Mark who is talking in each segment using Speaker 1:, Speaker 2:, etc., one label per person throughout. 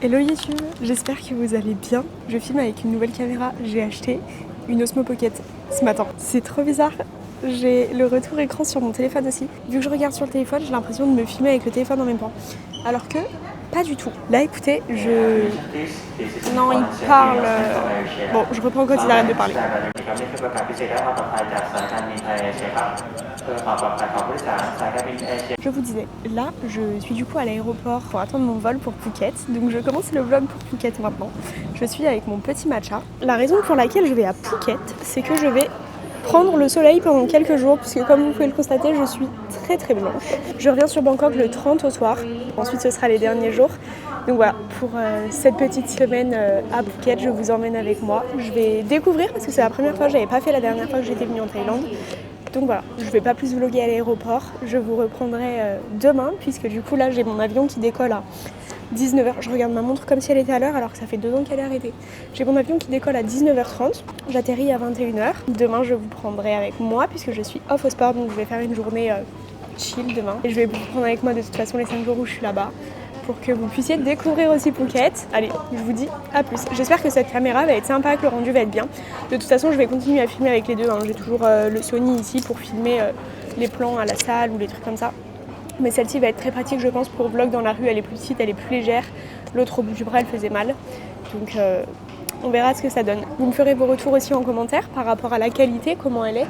Speaker 1: Hello YouTube, j'espère que vous allez bien. Je filme avec une nouvelle caméra, j'ai acheté une Osmo Pocket ce matin. C'est trop bizarre, j'ai le retour écran sur mon téléphone aussi. Vu que je regarde sur le téléphone, j'ai l'impression de me filmer avec le téléphone en même temps. Alors que pas du tout. Là écoutez, Non, il parle... Bon, je reprends quand il arrête de parler. Je vous disais, là je suis du coup à l'aéroport pour attendre mon vol pour Phuket. Donc je commence le vlog pour Phuket maintenant. Je suis avec mon petit matcha. La raison pour laquelle je vais à Phuket, c'est que je vais prendre le soleil pendant quelques jours, puisque comme vous pouvez le constater, je suis très blanche. Je reviens sur Bangkok le 30 au soir, ensuite ce sera les derniers jours. Donc voilà, pour cette petite semaine à Phuket, je vous emmène avec moi. Je vais découvrir, parce que c'est la première fois, je n'avais pas fait la dernière fois que j'étais venue en Thaïlande. Donc voilà, je ne vais pas plus vlogger à l'aéroport, je vous reprendrai demain, puisque du coup là j'ai mon avion qui décolle à 19h. Je regarde ma montre comme si elle était à l'heure alors que ça fait 2 ans qu'elle est arrêtée. J'ai mon avion qui décolle à 19h30, j'atterris à 21h. Demain je vous prendrai avec moi puisque je suis off au sport, donc je vais faire une journée chill demain. Et je vais vous prendre avec moi de toute façon les 5 jours où je suis là-bas pour que vous puissiez découvrir aussi Phuket. Allez, je vous dis à plus. J'espère que cette caméra va être sympa, que le rendu va être bien. De toute façon, je vais continuer à filmer avec les deux. J'ai toujours le Sony ici pour filmer les plans à la salle ou les trucs comme ça. Mais celle-ci va être très pratique, je pense, pour vlog dans la rue. Elle est plus petite, elle est plus légère. L'autre au bout du bras, elle faisait mal. Donc on verra ce que ça donne. Vous me ferez vos retours aussi en commentaire par rapport à la qualité, comment elle est.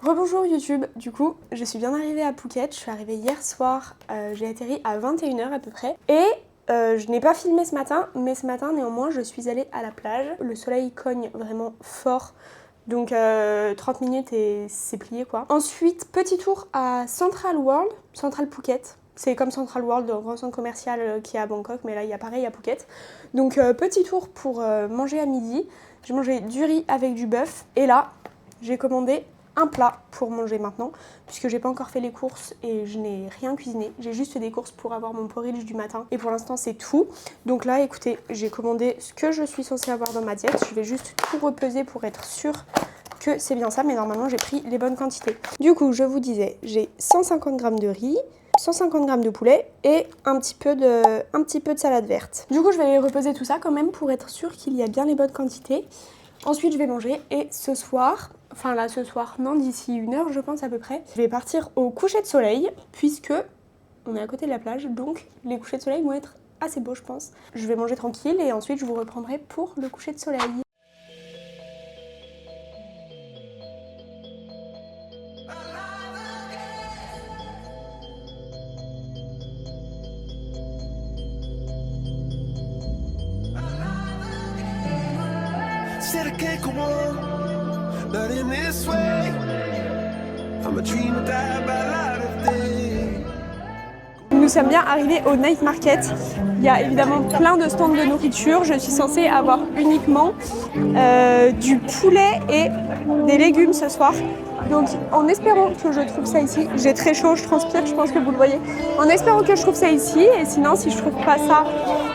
Speaker 1: Rebonjour YouTube, du coup je suis bien arrivée à Phuket, je suis arrivée hier soir, j'ai atterri à 21h à peu près et je n'ai pas filmé ce matin, mais ce matin néanmoins je suis allée à la plage, le soleil cogne vraiment fort, donc 30 minutes et c'est plié quoi. Ensuite petit tour à Central World, Central Phuket. C'est comme Central World, le grand centre commercial qui est à Bangkok, mais là il y a pareil à Phuket. Donc petit tour pour manger à midi, j'ai mangé du riz avec du bœuf et là j'ai commandé un plat pour manger maintenant, puisque j'ai pas encore fait les courses et je n'ai rien cuisiné. J'ai juste fait des courses pour avoir mon porridge du matin et pour l'instant c'est tout. Donc là écoutez, j'ai commandé ce que je suis censée avoir dans ma diète. Je vais juste tout repeser pour être sûre que c'est bien ça, mais normalement j'ai pris les bonnes quantités. Du coup je vous disais, j'ai 150 g de riz, 150 g de poulet et un petit peu de salade verte. Du coup je vais repeser tout ça quand même pour être sûre qu'il y a bien les bonnes quantités. Ensuite je vais manger et ce soir, enfin là ce soir non, d'ici 1h je pense à peu près, je vais partir au coucher de soleil puisque on est à côté de la plage, donc les couchers de soleil vont être assez beaux je pense. Je vais manger tranquille et ensuite je vous reprendrai pour le coucher de soleil.
Speaker 2: Said I can't go on, not in this way. I'm a dreamer die by light of day.
Speaker 1: Nous sommes bien arrivés au night market. Il y a évidemment plein de stands de nourriture. Je suis censée avoir uniquement du poulet et des légumes ce soir. Donc en espérant que je trouve ça ici, j'ai très chaud, je transpire, je pense que vous le voyez. En espérant que je trouve ça ici, et sinon si je trouve pas ça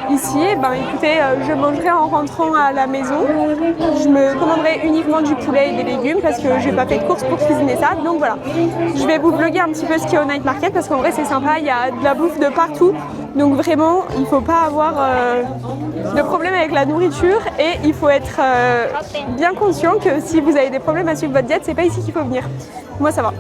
Speaker 1: ici, ben écoutez, je mangerai en rentrant à la maison. Je me commanderai uniquement du poulet et des légumes parce que j'ai pas fait de course pour cuisiner ça. Donc voilà, je vais vous vlogger un petit peu ce qu'il y a au night market parce qu'en vrai c'est sympa, il y a de la bouffe de partout. Donc vraiment, il faut pas avoir de problème avec la nourriture et il faut être bien conscient que si vous avez des problèmes à suivre votre diète, c'est pas ici qu'il faut venir. Moi ça va.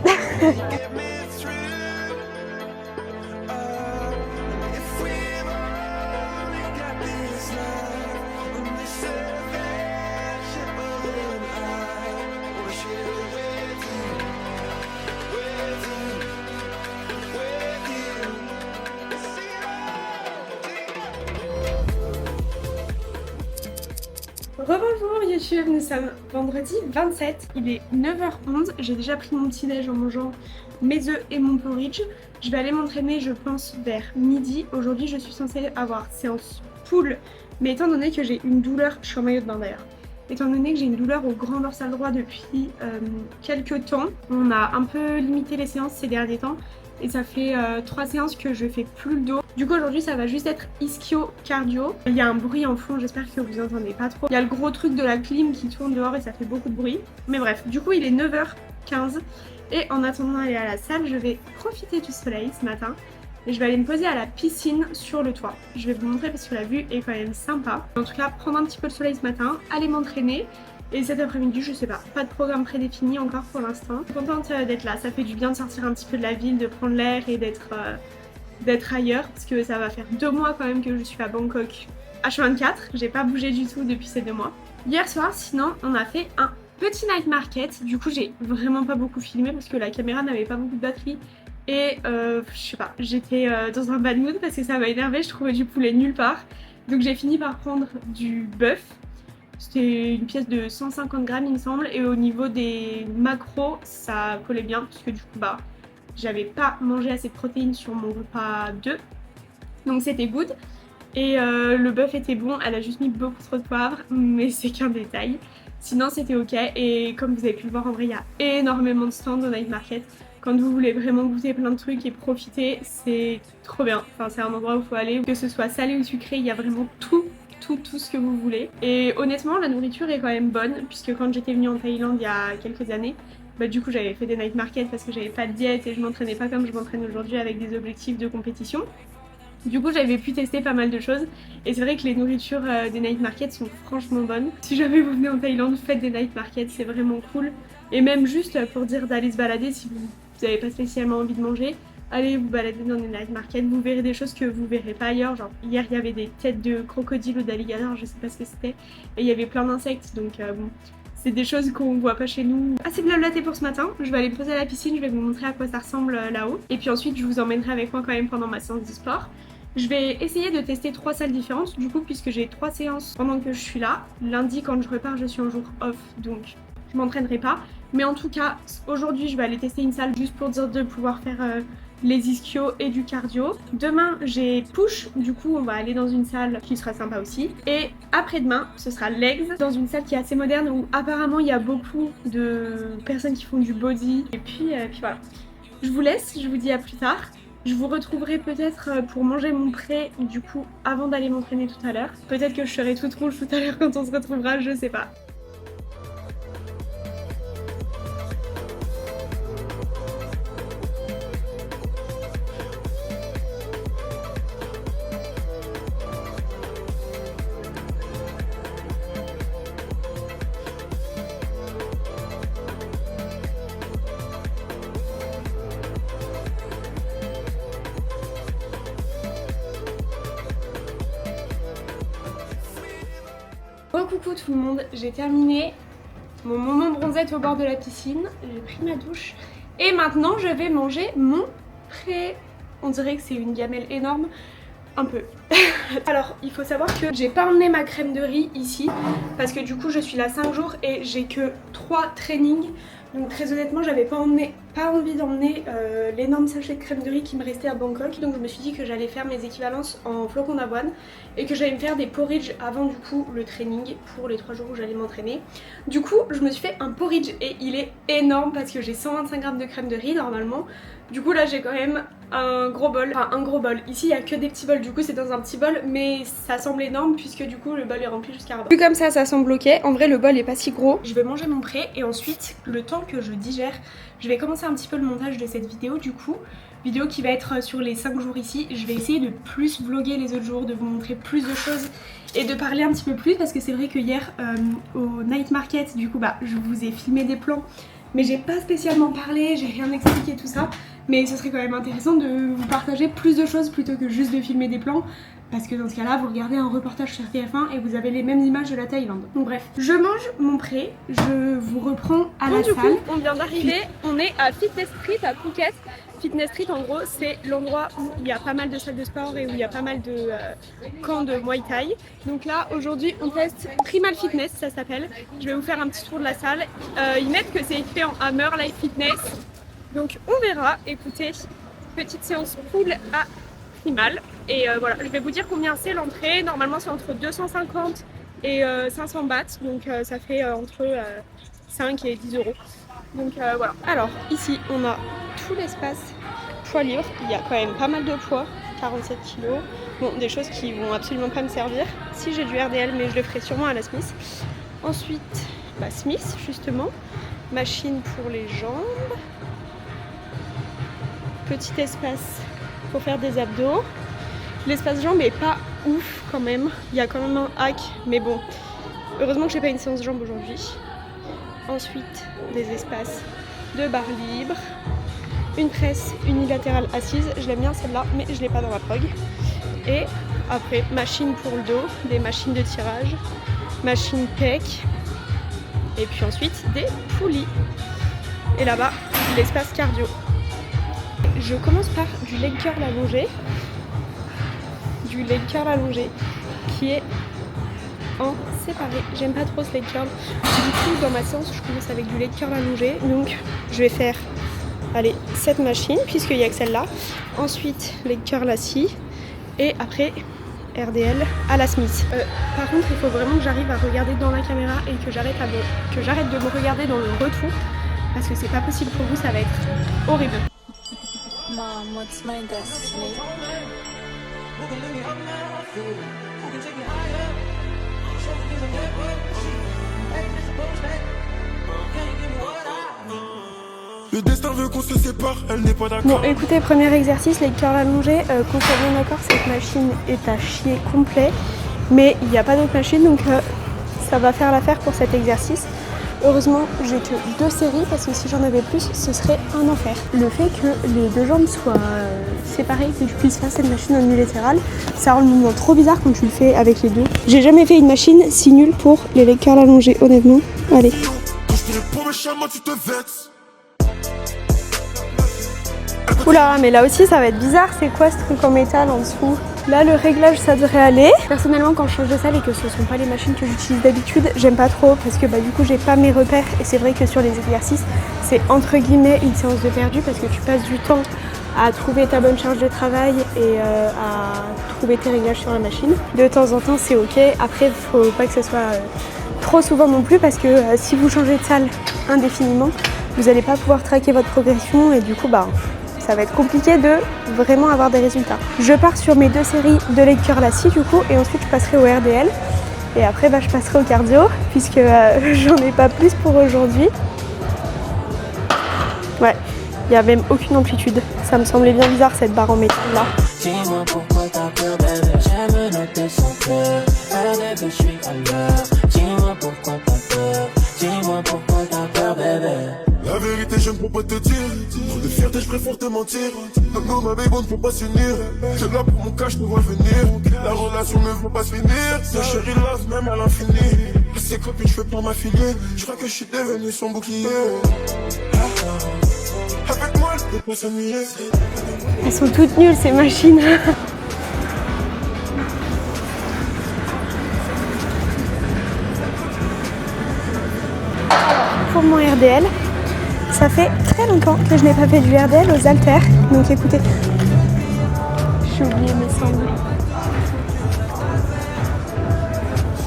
Speaker 1: Rebonjour YouTube, nous sommes vendredi 27, il est 9h11, j'ai déjà pris mon petit déj en mangeant mes œufs et mon porridge. Je vais aller m'entraîner je pense vers midi. Aujourd'hui je suis censée avoir séance pool, mais étant donné que j'ai une douleur, je suis en maillot de bain d'ailleurs, étant donné que j'ai une douleur au grand dorsal droit depuis quelques temps, on a un peu limité les séances ces derniers temps. Et ça fait 3 séances que je fais plus le dos. Du coup aujourd'hui ça va juste être ischio cardio. Il y a un bruit en fond, j'espère que vous entendez pas trop. Il y a le gros truc de la clim qui tourne dehors et ça fait beaucoup de bruit. Mais bref, du coup il est 9h15 et en attendant d'aller à la salle, je vais profiter du soleil ce matin. Et je vais aller me poser à la piscine sur le toit. Je vais vous montrer parce que la vue est quand même sympa. En tout cas, prendre un petit peu le soleil ce matin, aller m'entraîner. Et cet après-midi, je sais pas de programme prédéfini encore pour l'instant. Je suis contente d'être là, ça fait du bien de sortir un petit peu de la ville, de prendre l'air et d'être ailleurs. Parce que ça va faire 2 mois quand même que je suis à Bangkok H24. J'ai pas bougé du tout depuis ces 2 mois. Hier soir, sinon, on a fait un petit night market. Du coup, j'ai vraiment pas beaucoup filmé parce que la caméra n'avait pas beaucoup de batterie. Et je sais pas, j'étais dans un bad mood parce que ça m'a énervé, je trouvais du poulet nulle part. Donc j'ai fini par prendre du bœuf. C'était une pièce de 150 grammes il me semble, et au niveau des macros ça collait bien parce que du coup bah j'avais pas mangé assez de protéines sur mon repas 2, donc c'était good. Et le bœuf était bon, elle a juste mis beaucoup trop de poivre, mais c'est qu'un détail. Sinon c'était ok, et comme vous avez pu le voir en vrai il y a énormément de stands au night market. Quand vous voulez vraiment goûter plein de trucs et profiter, c'est trop bien. Enfin c'est un endroit où il faut aller, que ce soit salé ou sucré, il y a vraiment tout ce que vous voulez. Et honnêtement la nourriture est quand même bonne, puisque quand j'étais venue en Thaïlande il y a quelques années, bah du coup j'avais fait des night markets parce que j'avais pas de diète et je m'entraînais pas comme je m'entraîne aujourd'hui avec des objectifs de compétition. Du coup j'avais pu tester pas mal de choses et c'est vrai que les nourritures des night markets sont franchement bonnes. Si jamais vous venez en Thaïlande, faites des night markets, c'est vraiment cool. Et même juste pour dire d'aller se balader si vous n'avez pas spécialement envie de manger, allez vous balader dans les night markets, vous verrez des choses que vous verrez pas ailleurs. Genre hier il y avait des têtes de crocodile ou d'alligator, je sais pas ce que c'était, et il y avait plein d'insectes, donc bon, c'est des choses qu'on voit pas chez nous. Assez blablaté pour ce matin, je vais aller me poser à la piscine, je vais vous montrer à quoi ça ressemble là-haut, et puis ensuite je vous emmènerai avec moi quand même pendant ma séance de sport. Je vais essayer de tester 3 salles différentes du coup, puisque j'ai 3 séances pendant que je suis là. Lundi quand je repars je suis en jour off, donc je m'entraînerai pas. Mais en tout cas aujourd'hui je vais aller tester une salle juste pour dire de pouvoir faire les ischios et du cardio. Demain j'ai push, du coup on va aller dans une salle qui sera sympa aussi. Et après-demain ce sera legs, dans une salle qui est assez moderne où apparemment il y a beaucoup de personnes qui font du body. Et puis voilà. Je vous laisse, je vous dis à plus tard. Je vous retrouverai peut-être pour manger mon pré du coup avant d'aller m'entraîner tout à l'heure. Peut-être que je serai toute rouge tout à l'heure quand on se retrouvera, je sais pas. Coucou tout le monde, j'ai terminé mon moment bronzette au bord de la piscine, j'ai pris ma douche et maintenant je vais manger mon pré. On dirait que c'est une gamelle énorme, un peu. Alors il faut savoir que j'ai pas emmené ma crème de riz ici parce que du coup je suis là 5 jours et j'ai que 3 trainings. Donc très honnêtement j'avais pas envie d'emmener l'énorme sachet de crème de riz qui me restait à Bangkok. Donc je me suis dit que j'allais faire mes équivalences en flocons d'avoine et que j'allais me faire des porridge avant du coup le training pour les 3 jours où j'allais m'entraîner. Du coup je me suis fait un porridge et il est énorme parce que j'ai 125 g de crème de riz normalement. Du coup là j'ai quand même un gros bol, enfin un gros bol. Ici il n'y a que des petits bols, du coup c'est dans un petit bol, mais ça semble énorme puisque du coup le bol est rempli jusqu'à là-bas. Vu comme ça semble ok, en vrai le bol est pas si gros. Je vais manger mon pré et ensuite le temps que je digère, je vais commencer un petit peu le montage de cette vidéo du coup. Vidéo qui va être sur les 5 jours ici. Je vais essayer de plus vlogger les autres jours, de vous montrer plus de choses et de parler un petit peu plus parce que c'est vrai que hier au night market du coup bah je vous ai filmé des plans mais j'ai pas spécialement parlé, j'ai rien expliqué tout ça. Mais ce serait quand même intéressant de vous partager plus de choses plutôt que juste de filmer des plans. Parce que dans ce cas-là, vous regardez un reportage sur TF1 et vous avez les mêmes images de la Thaïlande. Donc bref, je mange mon pré, je vous reprends à la salle. Du coup, on vient d'arriver, on est à Fitness Street à Phuket. Fitness Street en gros c'est l'endroit où il y a pas mal de salles de sport et où il y a pas mal de camps de Muay Thai. Donc là aujourd'hui on teste Primal Fitness, ça s'appelle. Je vais vous faire un petit tour de la salle. Ils mettent que c'est écrit en Hammer Life Fitness. Donc on verra, écoutez, petite séance pool à Primal. Et voilà, je vais vous dire combien c'est l'entrée. Normalement c'est entre 250 et 500 bahts, donc ça fait entre 5 et 10 euros. Donc voilà. Alors ici on a tout l'espace poids libre, il y a quand même pas mal de poids, 47 kg. Bon, des choses qui vont absolument pas me servir. Si j'ai du RDL, mais je le ferai sûrement à la Smith. Ensuite, bah, Smith justement, machine pour les jambes. Petit espace faut faire des abdos. L'espace jambes est pas ouf quand même. Il y a quand même un hack, mais bon. Heureusement que j'ai pas une séance jambes aujourd'hui. Ensuite, des espaces de barre libre. Une presse unilatérale assise. Je l'aime bien celle-là, mais je l'ai pas dans ma prog. Et après, machine pour le dos, des machines de tirage, machine pec. Et puis ensuite, des poulies. Et là-bas, l'espace cardio. Je commence par du leg curl allongé. Du leg curl allongé qui est en séparé. J'aime pas trop ce leg curl. Du coup, dans ma séance, je commence avec du leg curl allongé. Donc, je vais faire, allez, cette machine, puisqu'il n'y a que celle-là. Ensuite, leg curl assis. Et après, RDL à la Smith. Par contre, il faut vraiment que j'arrive à regarder dans la caméra et que j'arrête de me regarder dans le retour. Parce que c'est pas possible pour vous, ça va être horrible.
Speaker 3: Mom, what's my destiny?
Speaker 2: Le destin veut qu'on se sépare, elle n'est pas d'accord.
Speaker 1: Bon, écoutez, premier exercice, les curls allongés. Qu'on soit bien d'accord, cette machine est à chier complet. Mais il n'y a pas d'autre machine, donc ça va faire l'affaire pour cet exercice. Heureusement, j'ai que 2 séries parce que si j'en avais plus, ce serait un enfer. Le fait que les 2 jambes soient séparées, que tu puisses faire cette machine en unilatéral, ça rend le mouvement trop bizarre quand tu le fais avec les 2. J'ai jamais fait une machine si nulle pour les leg curls allongés, honnêtement. Allez. Oula, mais là aussi ça va être bizarre, c'est quoi ce truc en métal en dessous? Là le réglage ça devrait aller. Personnellement quand je change de salle et que ce sont pas les machines que j'utilise d'habitude, j'aime pas trop parce que du coup j'ai pas mes repères et c'est vrai que sur les exercices c'est entre guillemets une séance de perdu parce que tu passes du temps à trouver ta bonne charge de travail et à trouver tes réglages sur la machine. De temps en temps c'est ok, après faut pas que ce soit trop souvent non plus parce que si vous changez de salle indéfiniment, vous n'allez pas pouvoir traquer votre progression et du coup ça va être compliqué de vraiment avoir des résultats. Je pars sur mes 2 séries de leg curl assis du coup et ensuite je passerai au RDL et après je passerai au cardio puisque j'en ai pas plus pour aujourd'hui. Ouais, il n'y a même aucune amplitude. Ça me semblait bien bizarre cette barre en métal là.
Speaker 4: Dis-moi pourquoi t'as peur, bébé. J'aime noter son cœur. Bébé, je suis à l'heure. Dis-moi pourquoi t'as peur. Dis-moi pourquoi t'as peur, bébé.
Speaker 2: La vérité, je ne peux pas te dire. Trop de fierté, je préfère te mentir. Non, ma baby, on ne peut pas s'unir. J'ai là pour mon cas, je te vois venir. La relation ne veut pas se finir. Ce chéri love, même à l'infini. À ses copines, je peux pas m'affilier. Je crois que je suis devenu son bouclier. Avec moi, elle peut pas s'ennuyer.
Speaker 1: Elles sont toutes nulles ces machines. Pour mon RDL, ça fait très longtemps que je n'ai pas fait du RDL aux haltères. Donc écoutez, j'ai oublié mes sangles.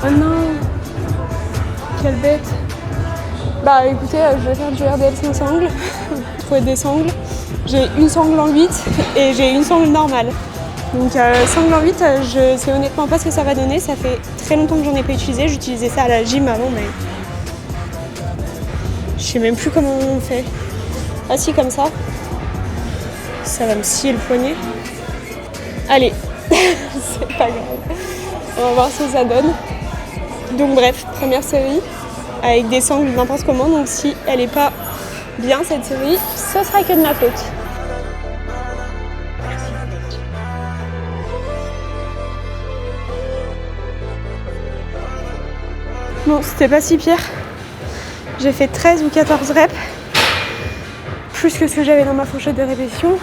Speaker 1: Oh non, quelle bête. Écoutez, je vais faire du RDL sans sangle. Il faut des sangles. J'ai une sangle en 8 et j'ai une sangle normale. Donc sangle en 8, je sais honnêtement pas ce que ça va donner. Ça fait très longtemps que j'en ai pas utilisé. J'utilisais ça à la gym avant, mais je sais même plus comment on fait. Ah si, comme ça. Ça va me scier le poignet. Allez, c'est pas grave. On va voir ce que ça donne. Donc bref, première série avec des sangles n'importe comment. Donc si elle est pas bien cette série, ce sera que de ma faute. Bon, c'était pas si pire. J'ai fait 13 ou 14 reps, plus que ce que j'avais dans ma fourchette de répétition.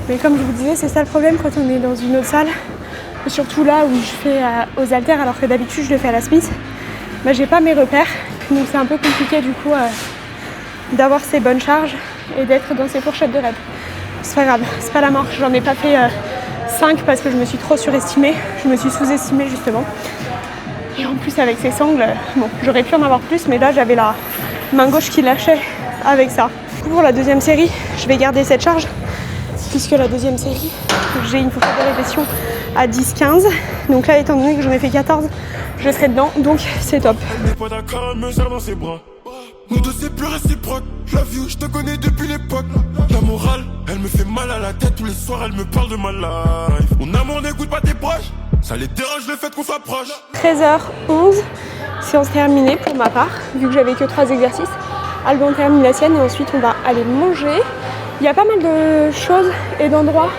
Speaker 1: Mais comme je vous disais, c'est ça le problème quand on est dans une autre salle. Et surtout là où je fais aux haltères alors que d'habitude je le fais à la Smith. J'ai pas mes repères, donc c'est un peu compliqué du coup d'avoir ces bonnes charges et d'être dans ces fourchettes de reps. C'est pas grave, c'est pas la mort. J'en ai pas fait 5 parce que je me suis trop surestimée. Je me suis sous-estimée justement. Et en plus avec ces sangles, bon, j'aurais pu en avoir plus, mais là j'avais la main gauche qui lâchait avec ça. Pour la deuxième série, je vais garder cette charge, puisque la deuxième série, j'ai une fourchette de répétition à 10-15. Donc là, étant donné que j'en ai fait 14, je serai dedans, donc c'est top.
Speaker 2: Elle n'est pas d'accord, elle me serre dans ses bras. Nous deux c'est plus réciproque. La vie, je te connais depuis l'époque. La morale, elle me fait mal à la tête. Tous les soirs, elle me parle de ma life. Mon amour n'écoute pas tes proches. Ça les dérange le fait qu'on s'approche.
Speaker 1: 13h11, séance terminée pour ma part, vu que j'avais que 3 exercices. Alban termine la sienne et ensuite on va aller manger. Il y a pas mal de choses et d'endroits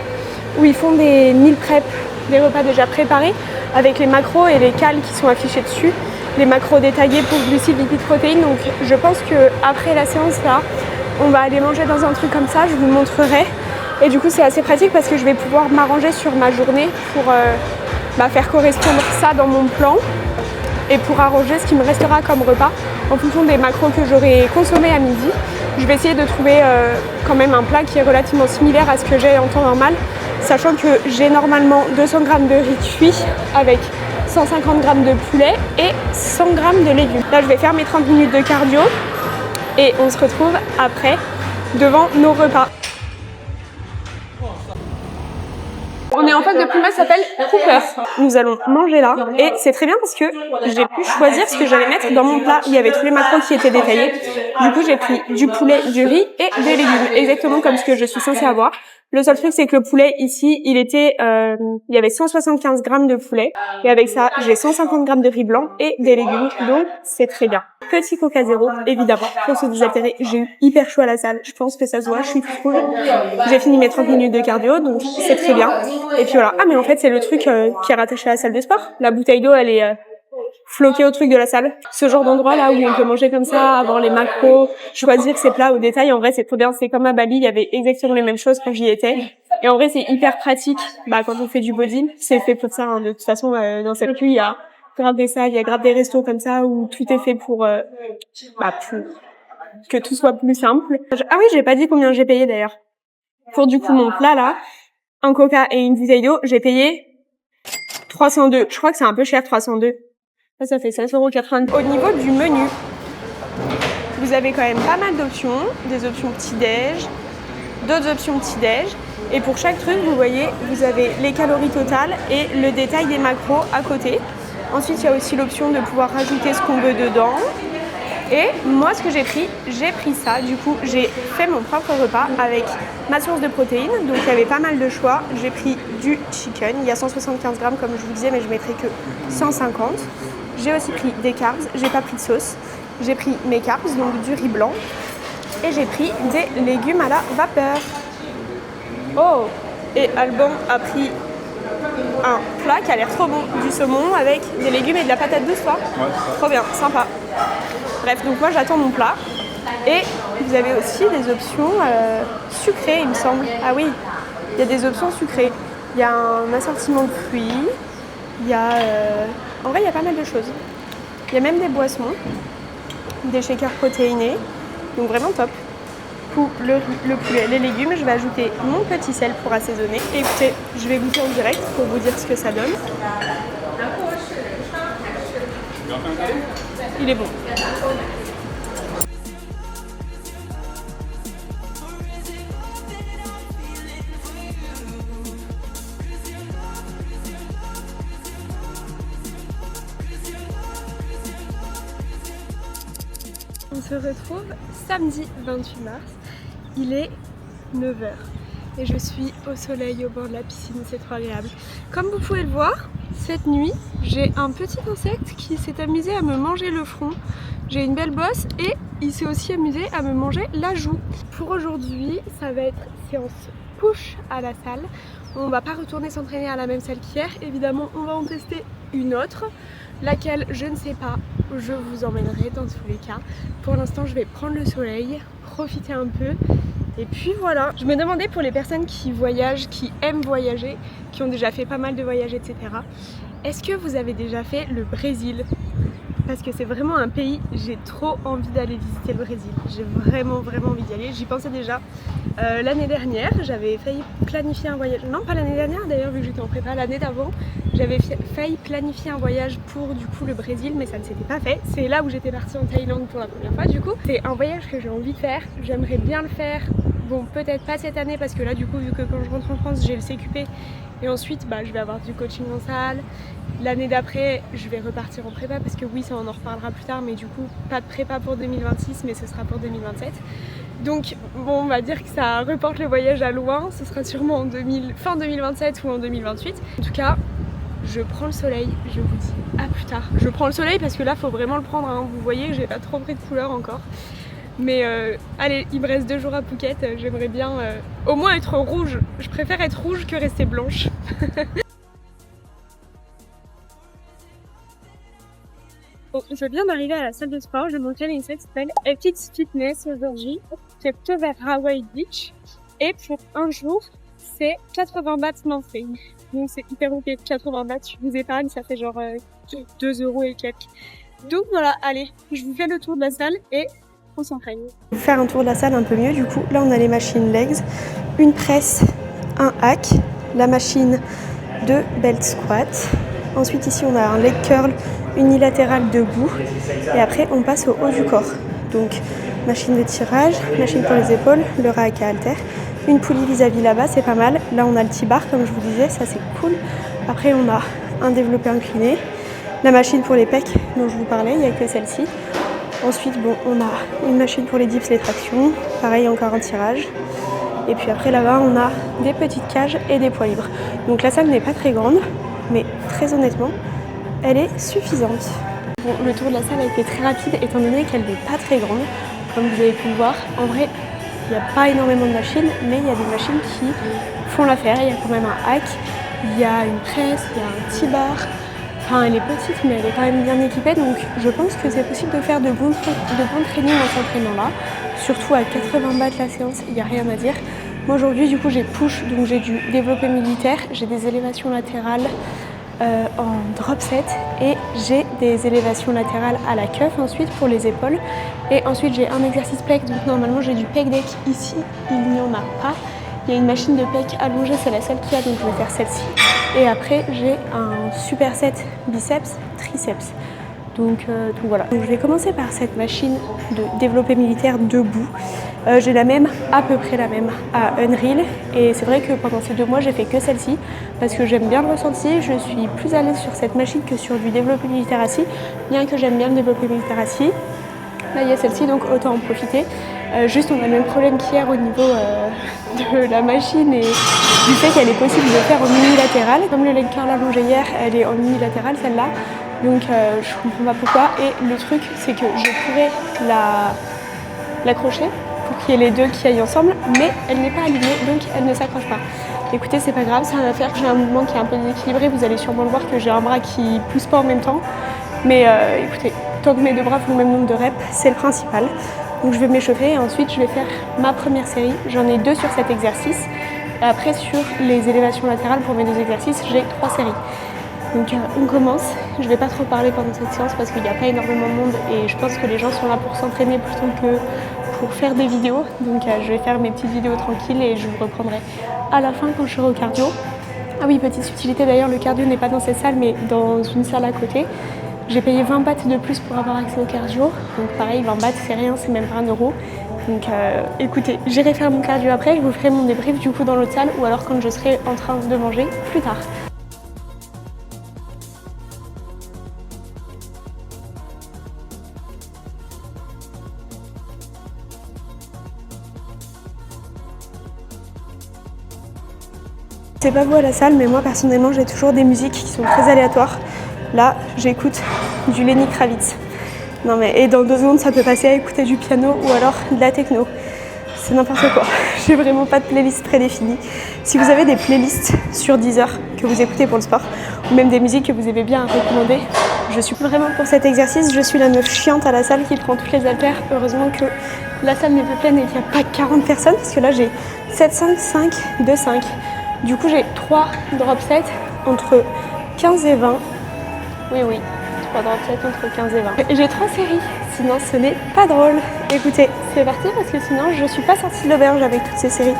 Speaker 1: où ils font des meal prep, des repas déjà préparés, avec les macros et les cales qui sont affichés dessus. Les macros détaillés pour glucides, lipides, protéines. Donc je pense qu'après la séance là, on va aller manger dans un truc comme ça, je vous montrerai. Et du coup c'est assez pratique parce que je vais pouvoir m'arranger sur ma journée pour faire correspondre ça dans mon plan et pour arranger ce qui me restera comme repas en fonction des macros que j'aurai consommés à midi. Je vais essayer de trouver quand même un plat qui est relativement similaire à ce que j'ai en temps normal, sachant que j'ai normalement 200 g de riz cuit avec 150 g de poulet et 100 g de légumes. Là je vais faire mes 30 minutes de cardio et on se retrouve après devant nos repas. On est en face de primaire, ça s'appelle Cooper. Nous allons manger là et c'est très bien parce que j'ai pu choisir ce que j'allais mettre dans mon plat. Il y avait tous les macros qui étaient détaillés. Du coup j'ai pris du poulet, du riz et des légumes, exactement comme ce que je suis censée avoir. Le seul truc c'est que le poulet ici, il y avait 175 g de poulet et avec ça j'ai 150 g de riz blanc et des légumes, donc c'est très bien. Petit Coca zéro, évidemment, pour se désaltérer. J'ai eu hyper chaud à la salle, je pense que ça se voit, je suis toute rouge. J'ai fini mes 30 minutes de cardio, donc c'est très bien. Et puis voilà. Ah mais en fait c'est le truc qui est rattaché à la salle de sport. La bouteille d'eau elle est floquée au truc de la salle. Ce genre d'endroit là où on peut manger comme ça, avoir les macros, choisir ses plats au détail, en vrai c'est trop bien. C'est comme à Bali, il y avait exactement les mêmes choses quand j'y étais. Et en vrai c'est hyper pratique quand on fait du body. C'est fait pour ça, hein. De toute façon dans cette rue il y a grave des salles, il y a grave des restos comme ça où tout est fait pour que tout soit plus simple. Ah oui, j'ai pas dit combien j'ai payé d'ailleurs. Pour du coup mon plat là, un coca et une bouteille d'eau, j'ai payé 302. Je crois que c'est un peu cher, 302. Ça fait 16,80 €. Au niveau du menu, vous avez quand même pas mal d'options. Des options petit-déj, d'autres options petit-déj. Et pour chaque truc, vous voyez, vous avez les calories totales et le détail des macros à côté. Ensuite, il y a aussi l'option de pouvoir rajouter ce qu'on veut dedans. Et moi, ce que j'ai pris ça. Du coup, j'ai fait mon propre repas avec ma source de protéines. Donc, il y avait pas mal de choix. J'ai pris du chicken. Il y a 175 g comme je vous disais, mais je mettrai que 150. J'ai aussi pris des carbs. J'ai pas pris de sauce. J'ai pris mes carbs, donc du riz blanc. Et j'ai pris des légumes à la vapeur. Oh! Et Alban a pris un plat qui a l'air trop bon. Du saumon avec des légumes et de la patate douce, toi? Ouais, trop bien, sympa. Bref, donc moi j'attends mon plat. Et vous avez aussi des options sucrées, il me semble. Ah oui, il y a des options sucrées. Il y a un assortiment de fruits. Il y a... En vrai, il y a pas mal de choses. Il y a même des boissons, des shakers protéinés. Donc vraiment top. Pour le poulet, les légumes, je vais ajouter mon petit sel pour assaisonner. Et écoutez, je vais goûter en direct pour vous dire ce que ça donne. Il est bon. On se retrouve samedi 28 mars, il est 9h et je suis au soleil au bord de la piscine, c'est trop agréable. Comme vous pouvez le voir, cette nuit, j'ai un petit insecte qui s'est amusé à me manger le front. J'ai une belle bosse et il s'est aussi amusé à me manger la joue. Pour aujourd'hui, ça va être séance push à la salle. On va pas retourner s'entraîner à la même salle qu'hier, évidemment on va en tester une autre. Laquelle je ne sais pas, je vous emmènerai dans tous les cas. Pour l'instant je vais prendre le soleil, profiter un peu et puis voilà. Je me demandais pour les personnes qui voyagent, qui aiment voyager, qui ont déjà fait pas mal de voyages etc. Est-ce que vous avez déjà fait le Brésil? Parce que c'est vraiment un pays, j'ai trop envie d'aller visiter le Brésil. J'ai vraiment envie d'y aller, j'y pensais déjà l'année dernière, j'avais failli planifier un voyage, non pas l'année dernière d'ailleurs vu que j'étais en prépa, l'année d'avant, j'avais failli planifier un voyage pour du coup le Brésil mais ça ne s'était pas fait. C'est là où j'étais partie en Thaïlande pour la première fois du coup. C'est un voyage que j'ai envie de faire, j'aimerais bien le faire, bon peut-être pas cette année parce que là du coup vu que quand je rentre en France j'ai le CQP Et ensuite, je vais avoir du coaching en salle. L'année d'après, je vais repartir en prépa parce que oui, ça on en reparlera plus tard, mais du coup, pas de prépa pour 2026, mais ce sera pour 2027. Donc, bon, on va dire que ça reporte le voyage à loin. Ce sera sûrement en fin 2027 ou en 2028. En tout cas, je prends le soleil, je vous dis à plus tard. Je prends le soleil parce que là, faut vraiment le prendre, hein. Vous voyez, j'ai pas trop pris de couleur encore. Mais allez, il me reste 2 jours à Phuket, j'aimerais bien au moins être rouge. Je préfère être rouge que rester blanche. Bon, je viens d'arriver à la salle de sport, je vais montrer une salle qui s'appelle FX Fitness aujourd'hui. C'est plutôt vers Hawaii Beach. Et pour un jour, c'est 80 bahts monthly. Donc c'est hyper ok, 80 bahts, je vous épargne, ça fait genre 2 € et quelques. Donc voilà, allez, je vous fais le tour de la salle et on s'entraîne. Je vais vous faire un tour de la salle un peu mieux du coup. Là on a les machines legs, une presse, un hack, la machine de belt squat. Ensuite ici on a un leg curl unilatéral debout et après on passe au haut du corps. Donc machine de tirage, machine pour les épaules, le rack à haltère, une poulie vis-à-vis là-bas, c'est pas mal. Là on a le T-bar comme je vous disais, ça c'est cool. Après on a un développé incliné, la machine pour les pecs dont je vous parlais, il n'y a que celle-ci. Ensuite bon, on a une machine pour les dips, les tractions, pareil encore un tirage. Et puis après là-bas on a des petites cages et des poids libres. Donc la salle n'est pas très grande, mais très honnêtement, elle est suffisante. Bon, le tour de la salle a été très rapide étant donné qu'elle n'est pas très grande, comme vous avez pu le voir. En vrai, il n'y a pas énormément de machines, mais il y a des machines qui font l'affaire. Il y a quand même un hack, il y a une presse, il y a un T-bar. Enfin, elle est petite, mais elle est quand même bien équipée, donc je pense que c'est possible de faire de bons trainings en s'entraînant là. Surtout à 80 bahts la séance, il n'y a rien à dire. Moi aujourd'hui, du coup, j'ai push, donc j'ai du développé militaire, j'ai des élévations latérales en drop set et j'ai des élévations latérales à la cuff ensuite pour les épaules. Et ensuite, j'ai un exercice pec, donc normalement j'ai du pec deck ici, il n'y en a pas. Il y a une machine de pec allongée, c'est la seule qu'il y a, donc je vais faire celle-ci. Et après, j'ai un superset biceps, triceps. Donc voilà. Donc je vais commencer par cette machine de développé militaire debout. J'ai la même, à peu près la même, à Unreal. Et c'est vrai que pendant ces 2 mois, j'ai fait que celle-ci parce que j'aime bien le ressenti. Je suis plus à l'aise sur cette machine que sur du développé militaire assis, bien que j'aime bien le développé militaire assis. Là, il y a celle-ci, donc autant en profiter. Juste, on a le même problème qu'hier au niveau de la machine et du fait qu'elle est possible de faire en unilatéral. Comme le leg curl allongé hier, elle est en unilatéral celle-là. Donc je comprends pas pourquoi. Et le truc, c'est que je pourrais l'accrocher pour qu'il y ait les deux qui aillent ensemble, mais elle n'est pas alignée, donc elle ne s'accroche pas. Écoutez, c'est pas grave, ça va faire que j'ai un mouvement qui est un peu déséquilibré. Vous allez sûrement le voir que j'ai un bras qui pousse pas en même temps. Mais écoutez, tant que mes 2 bras font le même nombre de reps, c'est le principal. Donc je vais m'échauffer et ensuite je vais faire ma première série. J'en ai 2 sur cet exercice. Et après sur les élévations latérales pour mes 2 exercices, j'ai 3 séries. Donc on commence. Je vais pas trop parler pendant cette séance parce qu'il n'y a pas énormément de monde et je pense que les gens sont là pour s'entraîner plutôt que pour faire des vidéos. Donc je vais faire mes petites vidéos tranquilles et je vous reprendrai à la fin quand je serai au cardio. Ah oui, petite subtilité d'ailleurs, le cardio n'est pas dans cette salle mais dans une salle à côté. J'ai payé 20 bahts de plus pour avoir accès au cardio. Donc pareil, 20 bahts c'est rien, c'est même pas 1 €. Donc écoutez, j'irai faire mon cardio après, je vous ferai mon débrief du coup dans l'autre salle ou alors quand je serai en train de manger plus tard. C'est pas vous à la salle, mais moi personnellement j'ai toujours des musiques qui sont très aléatoires. Là, j'écoute du Lenny Kravitz. Non mais, et dans 2 secondes, ça peut passer à écouter du piano ou alors de la techno. C'est n'importe quoi. J'ai vraiment pas de playlist prédéfinie. Si vous avez des playlists sur Deezer que vous écoutez pour le sport, ou même des musiques que vous aimez bien à recommander, je suis vraiment pour cet exercice. Je suis la meuf chiante à la salle qui prend toutes les haltères. Heureusement que la salle n'est pas pleine et qu'il n'y a pas 40 personnes, parce que là j'ai 7, 5, 5, 2, 5. Du coup j'ai 3 drop sets entre 15 et 20. Oui, 3 drop sets entre 15 et 20. Et j'ai 3 séries, sinon ce n'est pas drôle. Écoutez, c'est parti parce que sinon je suis pas sortie de l'auberge avec toutes ces séries.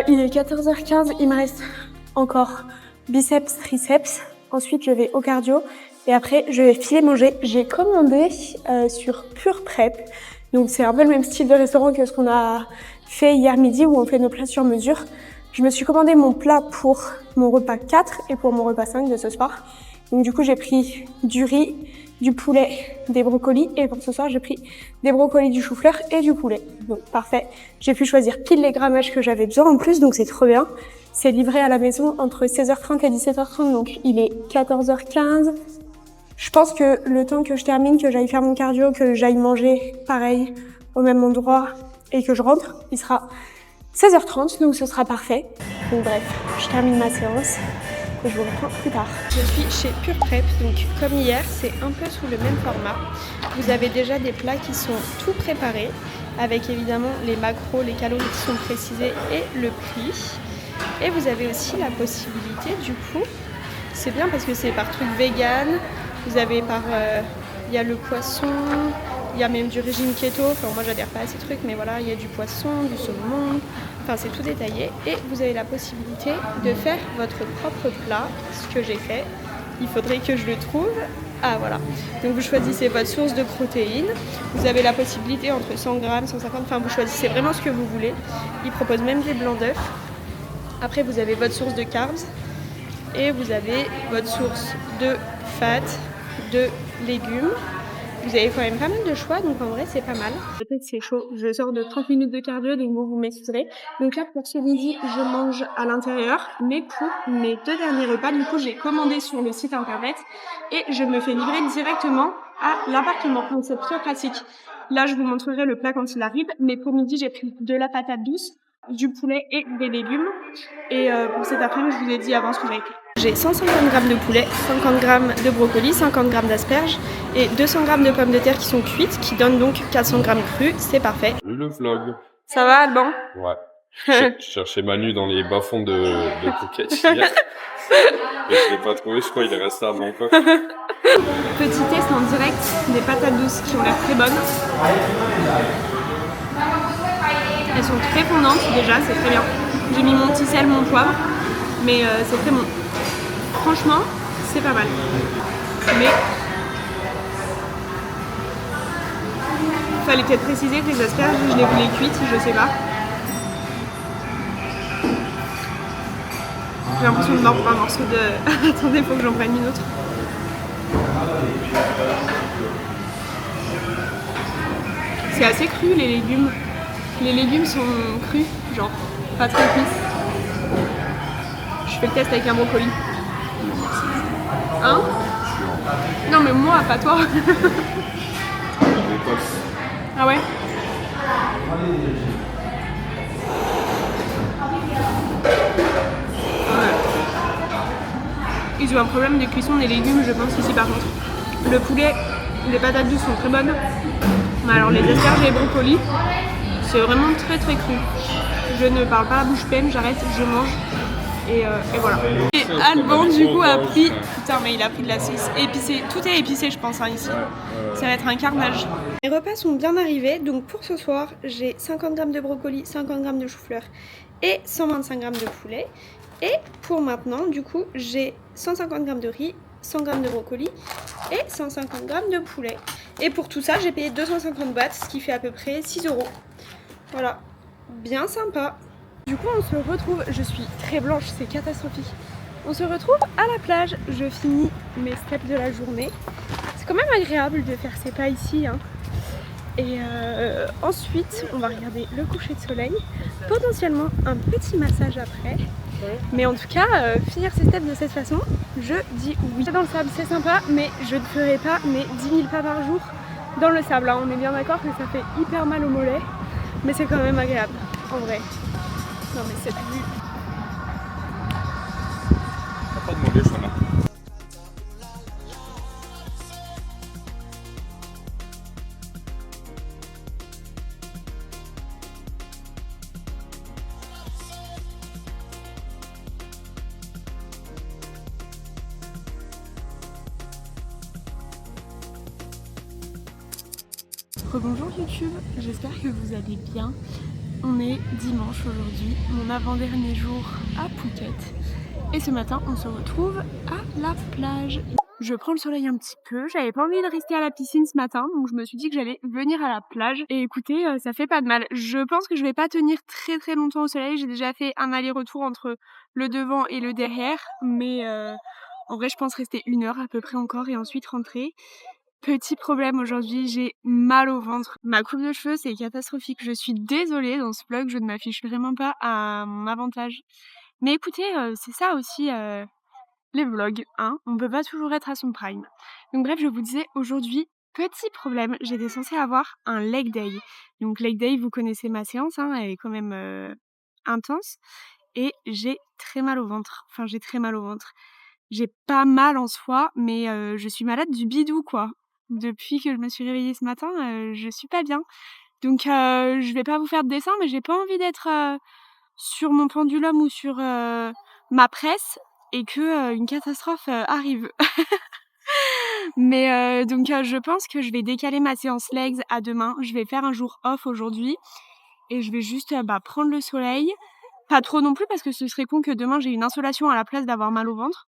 Speaker 1: Il est 14h15, il me reste encore biceps, triceps. Ensuite, je vais au cardio et après, je vais filer manger. J'ai commandé sur Pure Prep. Donc, c'est un peu le même style de restaurant que ce qu'on a fait hier midi où on fait nos plats sur mesure. Je me suis commandé mon plat pour mon repas 4 et pour mon repas 5 de ce soir. Donc, du coup, j'ai pris du riz, du poulet, des brocolis et pour ce soir, j'ai pris des brocolis, du chou-fleur et du poulet. Donc, parfait. J'ai pu choisir pile les grammages que j'avais besoin en plus, donc c'est trop bien. C'est livré à la maison entre 16h30 et 17h30, donc il est 14h15. Je pense que le temps que je termine, que j'aille faire mon cardio, que j'aille manger pareil au même endroit et que je rentre, il sera 16h30, donc ce sera parfait. Donc bref, je termine ma séance et je vous reprends plus tard. Je suis chez Pure Prep, donc comme hier, c'est un peu sous le même format. Vous avez déjà des plats qui sont tout préparés, avec évidemment les macros, les calories qui sont précisées et le prix. Et vous avez aussi la possibilité, du coup, c'est bien parce que c'est par truc vegan, vous avez il y a le poisson, il y a même du régime keto, enfin moi j'adhère pas à ces trucs, mais voilà, il y a du poisson, du saumon, enfin c'est tout détaillé. Et vous avez la possibilité de faire votre propre plat, ce que j'ai fait. Il faudrait que je le trouve. Ah voilà, donc vous choisissez votre source de protéines, vous avez la possibilité entre 100 grammes, 150, enfin vous choisissez vraiment ce que vous voulez. Ils proposent même des blancs d'œufs. Après vous avez votre source de carbs et vous avez votre source de fat, de légumes. Vous avez quand même pas mal de choix, donc en vrai c'est pas mal. Peut-être que c'est chaud, je sors de 30 minutes de cardio, donc vous m'excuserez. Donc là pour ce midi, je mange à l'intérieur, mais pour mes 2 derniers repas, du coup j'ai commandé sur le site internet et je me fais livrer directement à l'appartement. Donc c'est très pratique. Là je vous montrerai le plat quand il arrive, mais pour midi j'ai pris de la patate douce, du poulet et des légumes. Et pour cet après-midi, je vous ai dit avant ce que j'avais pris. J'ai 150 g de poulet, 50 g de brocoli, 50 g d'asperges et 200 g de pommes de terre qui sont cuites, qui donnent donc 400 g crus, c'est parfait.
Speaker 5: Le vlog.
Speaker 1: Ça va, Alban?
Speaker 5: Ouais. Je cherchais Manu dans les bas-fonds de Phuket hier. Mais je l'ai pas trouvé, je crois qu'il est resté à Bangkok.
Speaker 1: Petit test en direct des patates douces qui ont l'air très bonnes. Elles sont très fondantes déjà, c'est très bien. J'ai mis mon petit sel, mon poivre, mais c'est très bon. Franchement, c'est pas mal. Mais fallait peut-être préciser que les asperges, je les voulais cuites, je sais pas. J'ai l'impression de mordre un morceau de... Attendez, faut que j'en prenne une autre. C'est assez cru les légumes. Les légumes sont crus, genre pas très cuits. Je fais le test avec un brocoli. Hein? Non mais moi, pas toi. Ah ouais? Ils ont un problème de cuisson des légumes, je pense, ici par contre. Le poulet, les patates douces sont très bonnes. Mais alors les asperges et les brocolis, c'est vraiment très très cru. Je ne parle pas à bouche pleine, j'arrête, je mange. Et voilà. Et Alban du coup a pris... Putain mais il a pris de la sauce épicée. Tout est épicé je pense hein, ici. Ça va être un carnage. Les repas sont bien arrivés. Donc pour ce soir, j'ai 50 g de brocoli, 50 g de chou-fleur et 125 g de poulet. Et pour maintenant, du coup, j'ai 150 g de riz, 100 g de brocoli et 150 g de poulet. Et pour tout ça, j'ai payé 250 bahts, ce qui fait à peu près 6 €. Voilà, bien sympa. Du coup, on se retrouve, je suis très blanche, c'est catastrophique. On se retrouve à la plage, je finis mes steps de la journée. C'est quand même agréable de faire ces pas ici, hein. Et ensuite, on va regarder le coucher de soleil, potentiellement un petit massage après. Mais en tout cas, finir ces steps de cette façon, je dis oui. Dans le sable, c'est sympa, mais je ne ferai pas mes 10 000 pas par jour dans le sable. Hein. On est bien d'accord que ça fait hyper mal au mollet, mais c'est quand même agréable, en vrai. Non mais cette vue...
Speaker 5: T'as pas de mollet, Shana.
Speaker 1: Rebonjour YouTube, j'espère que vous allez bien. On est dimanche aujourd'hui, mon avant-dernier jour à Phuket. Et ce matin, on se retrouve à la plage. Je prends le soleil un petit peu, j'avais pas envie de rester à la piscine ce matin, donc je me suis dit que j'allais venir à la plage. Et écoutez, ça fait pas de mal. Je pense que je vais pas tenir très longtemps au soleil, j'ai déjà fait un aller-retour entre le devant et le derrière, mais en vrai je pense rester 1 heure à peu près encore et ensuite rentrer. Petit problème aujourd'hui, j'ai mal au ventre. Ma coupe de cheveux, c'est catastrophique. Je suis désolée, dans ce vlog, je ne m'affiche vraiment pas à mon avantage. Mais écoutez, c'est ça aussi les vlogs, hein. On peut pas toujours être à son prime. Donc bref, je vous disais, aujourd'hui, petit problème, j'étais censée avoir un leg day. Donc leg day, vous connaissez ma séance, hein, elle est quand même intense. Et j'ai très mal au ventre. Enfin, j'ai très mal au ventre. J'ai pas mal en soi, mais je suis malade du bidou, quoi. Depuis que je me suis réveillée ce matin, je suis pas bien. Donc je vais pas vous faire de dessin, mais j'ai pas envie d'être sur mon pendulum ou sur ma presse et que une catastrophe arrive. Mais donc je pense que je vais décaler ma séance legs à demain. Je vais faire un jour off aujourd'hui et je vais juste prendre le soleil. Pas trop non plus parce que ce serait con que demain j'ai une insolation à la place d'avoir mal au ventre.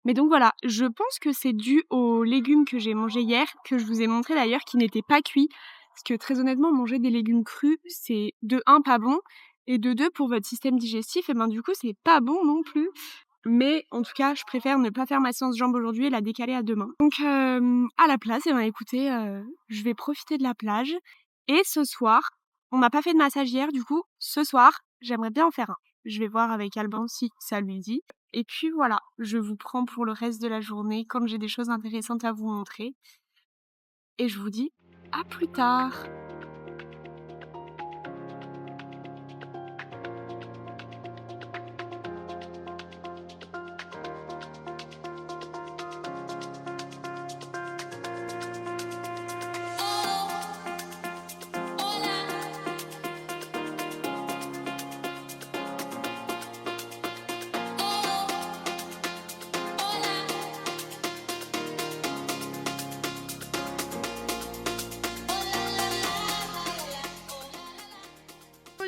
Speaker 1: Mais donc voilà, je pense que c'est dû aux légumes que j'ai mangés hier, que je vous ai montré d'ailleurs, qui n'étaient pas cuits. Parce que très honnêtement, manger des légumes crus, c'est de 1 pas bon, et de 2 pour votre système digestif, et ben du coup c'est pas bon non plus. Mais en tout cas, je préfère ne pas faire ma séance jambes aujourd'hui et la décaler à demain. Donc à la place, et ben écoutez, je vais profiter de la plage. Et ce soir, on m'a pas fait de massage hier, du coup, ce soir, j'aimerais bien en faire un. Je vais voir avec Alban si ça lui dit. Et puis voilà, je vous prends pour le reste de la journée quand j'ai des choses intéressantes à vous montrer. Et je vous dis à plus tard.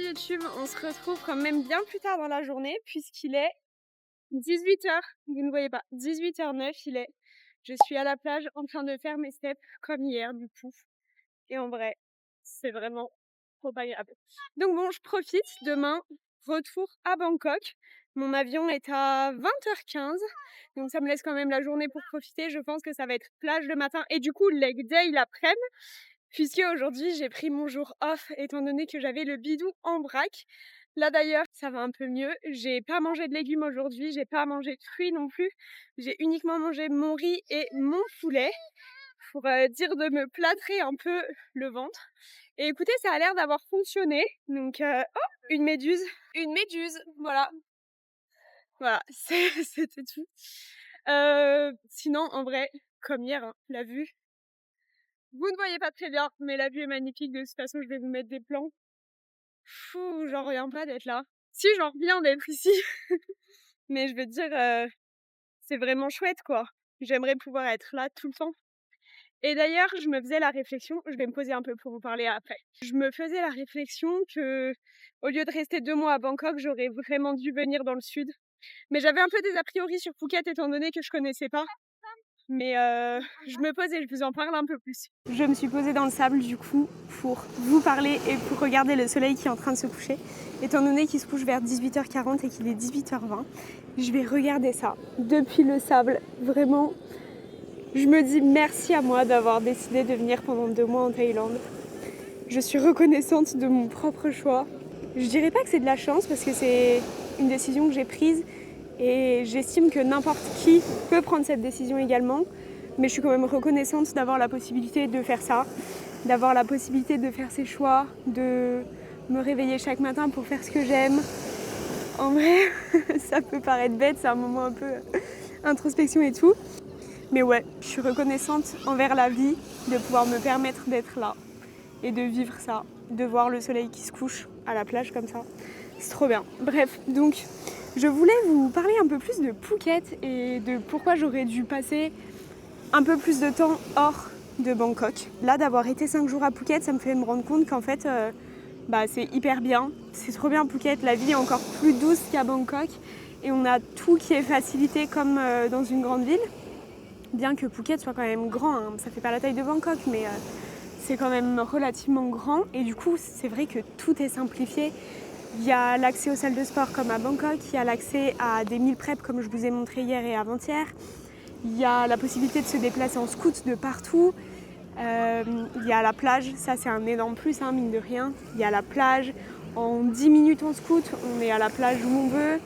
Speaker 1: YouTube, on se retrouve quand même bien plus tard dans la journée puisqu'il est 18h. Vous ne voyez pas, 18h09 il est. Je suis à la plage en train de faire mes steps comme hier du coup. Et en vrai, c'est vraiment trop agréable. Donc bon, je profite. Demain, retour à Bangkok. Mon avion est à 20h15. Donc ça me laisse quand même la journée pour profiter. Je pense que ça va être plage le matin et du coup leg day l'après-midi. Puisque aujourd'hui j'ai pris mon jour off étant donné que j'avais le bidou en vrac. Là d'ailleurs ça va un peu mieux, j'ai pas mangé de légumes aujourd'hui, j'ai pas mangé de fruits non plus, j'ai uniquement mangé mon riz et mon poulet pour dire de me plâtrer un peu le ventre. Et écoutez, ça a l'air d'avoir fonctionné, donc oh, une méduse, voilà, c'était tout. Sinon en vrai, comme hier, hein, la vue, vous ne voyez pas très bien, mais la vue est magnifique. De toute façon, je vais vous mettre des plans. Fou, j'en reviens pas d'être là. Si, j'en reviens d'être ici. Mais je veux dire, c'est vraiment chouette, quoi. J'aimerais pouvoir être là tout le temps. Et d'ailleurs, je me faisais la réflexion, je vais me poser un peu pour vous parler après. Je me faisais la réflexion que, au lieu de rester 2 mois à Bangkok, j'aurais vraiment dû venir dans le sud. Mais j'avais un peu des a priori sur Phuket étant donné que je connaissais pas. Mais je me pose et je vous en parle un peu plus. Je me suis posée dans le sable du coup pour vous parler et pour regarder le soleil qui est en train de se coucher. Étant donné qu'il se couche vers 18h40 et qu'il est 18h20, je vais regarder ça depuis le sable. Vraiment, je me dis merci à moi d'avoir décidé de venir pendant 2 mois en Thaïlande. Je suis reconnaissante de mon propre choix. Je dirais pas que c'est de la chance parce que c'est une décision que j'ai prise. Et j'estime que n'importe qui peut prendre cette décision également. Mais je suis quand même reconnaissante d'avoir la possibilité de faire ça, d'avoir la possibilité de faire ses choix, de me réveiller chaque matin pour faire ce que j'aime. En vrai, ça peut paraître bête, c'est un moment un peu introspection et tout. Mais ouais, je suis reconnaissante envers la vie de pouvoir me permettre d'être là et de vivre ça, de voir le soleil qui se couche à la plage comme ça. C'est trop bien. Bref, donc je voulais vous parler un peu plus de Phuket et de pourquoi j'aurais dû passer un peu plus de temps hors de Bangkok. Là, d'avoir été 5 jours à Phuket, ça me fait me rendre compte qu'en fait, bah c'est hyper bien. C'est trop bien Phuket, la vie est encore plus douce qu'à Bangkok et on a tout qui est facilité comme dans une grande ville. Bien que Phuket soit quand même grand, hein. Ça fait pas la taille de Bangkok mais c'est quand même relativement grand et du coup c'est vrai que tout est simplifié. Il y a l'accès aux salles de sport comme à Bangkok, il y a l'accès à des meal prep comme je vous ai montré hier et avant-hier. Il y a la possibilité de se déplacer en scoot de partout. Il y a la plage, ça c'est un énorme plus, hein, mine de rien. Il y a la plage, en 10 minutes en scoot, on est à la plage où on veut.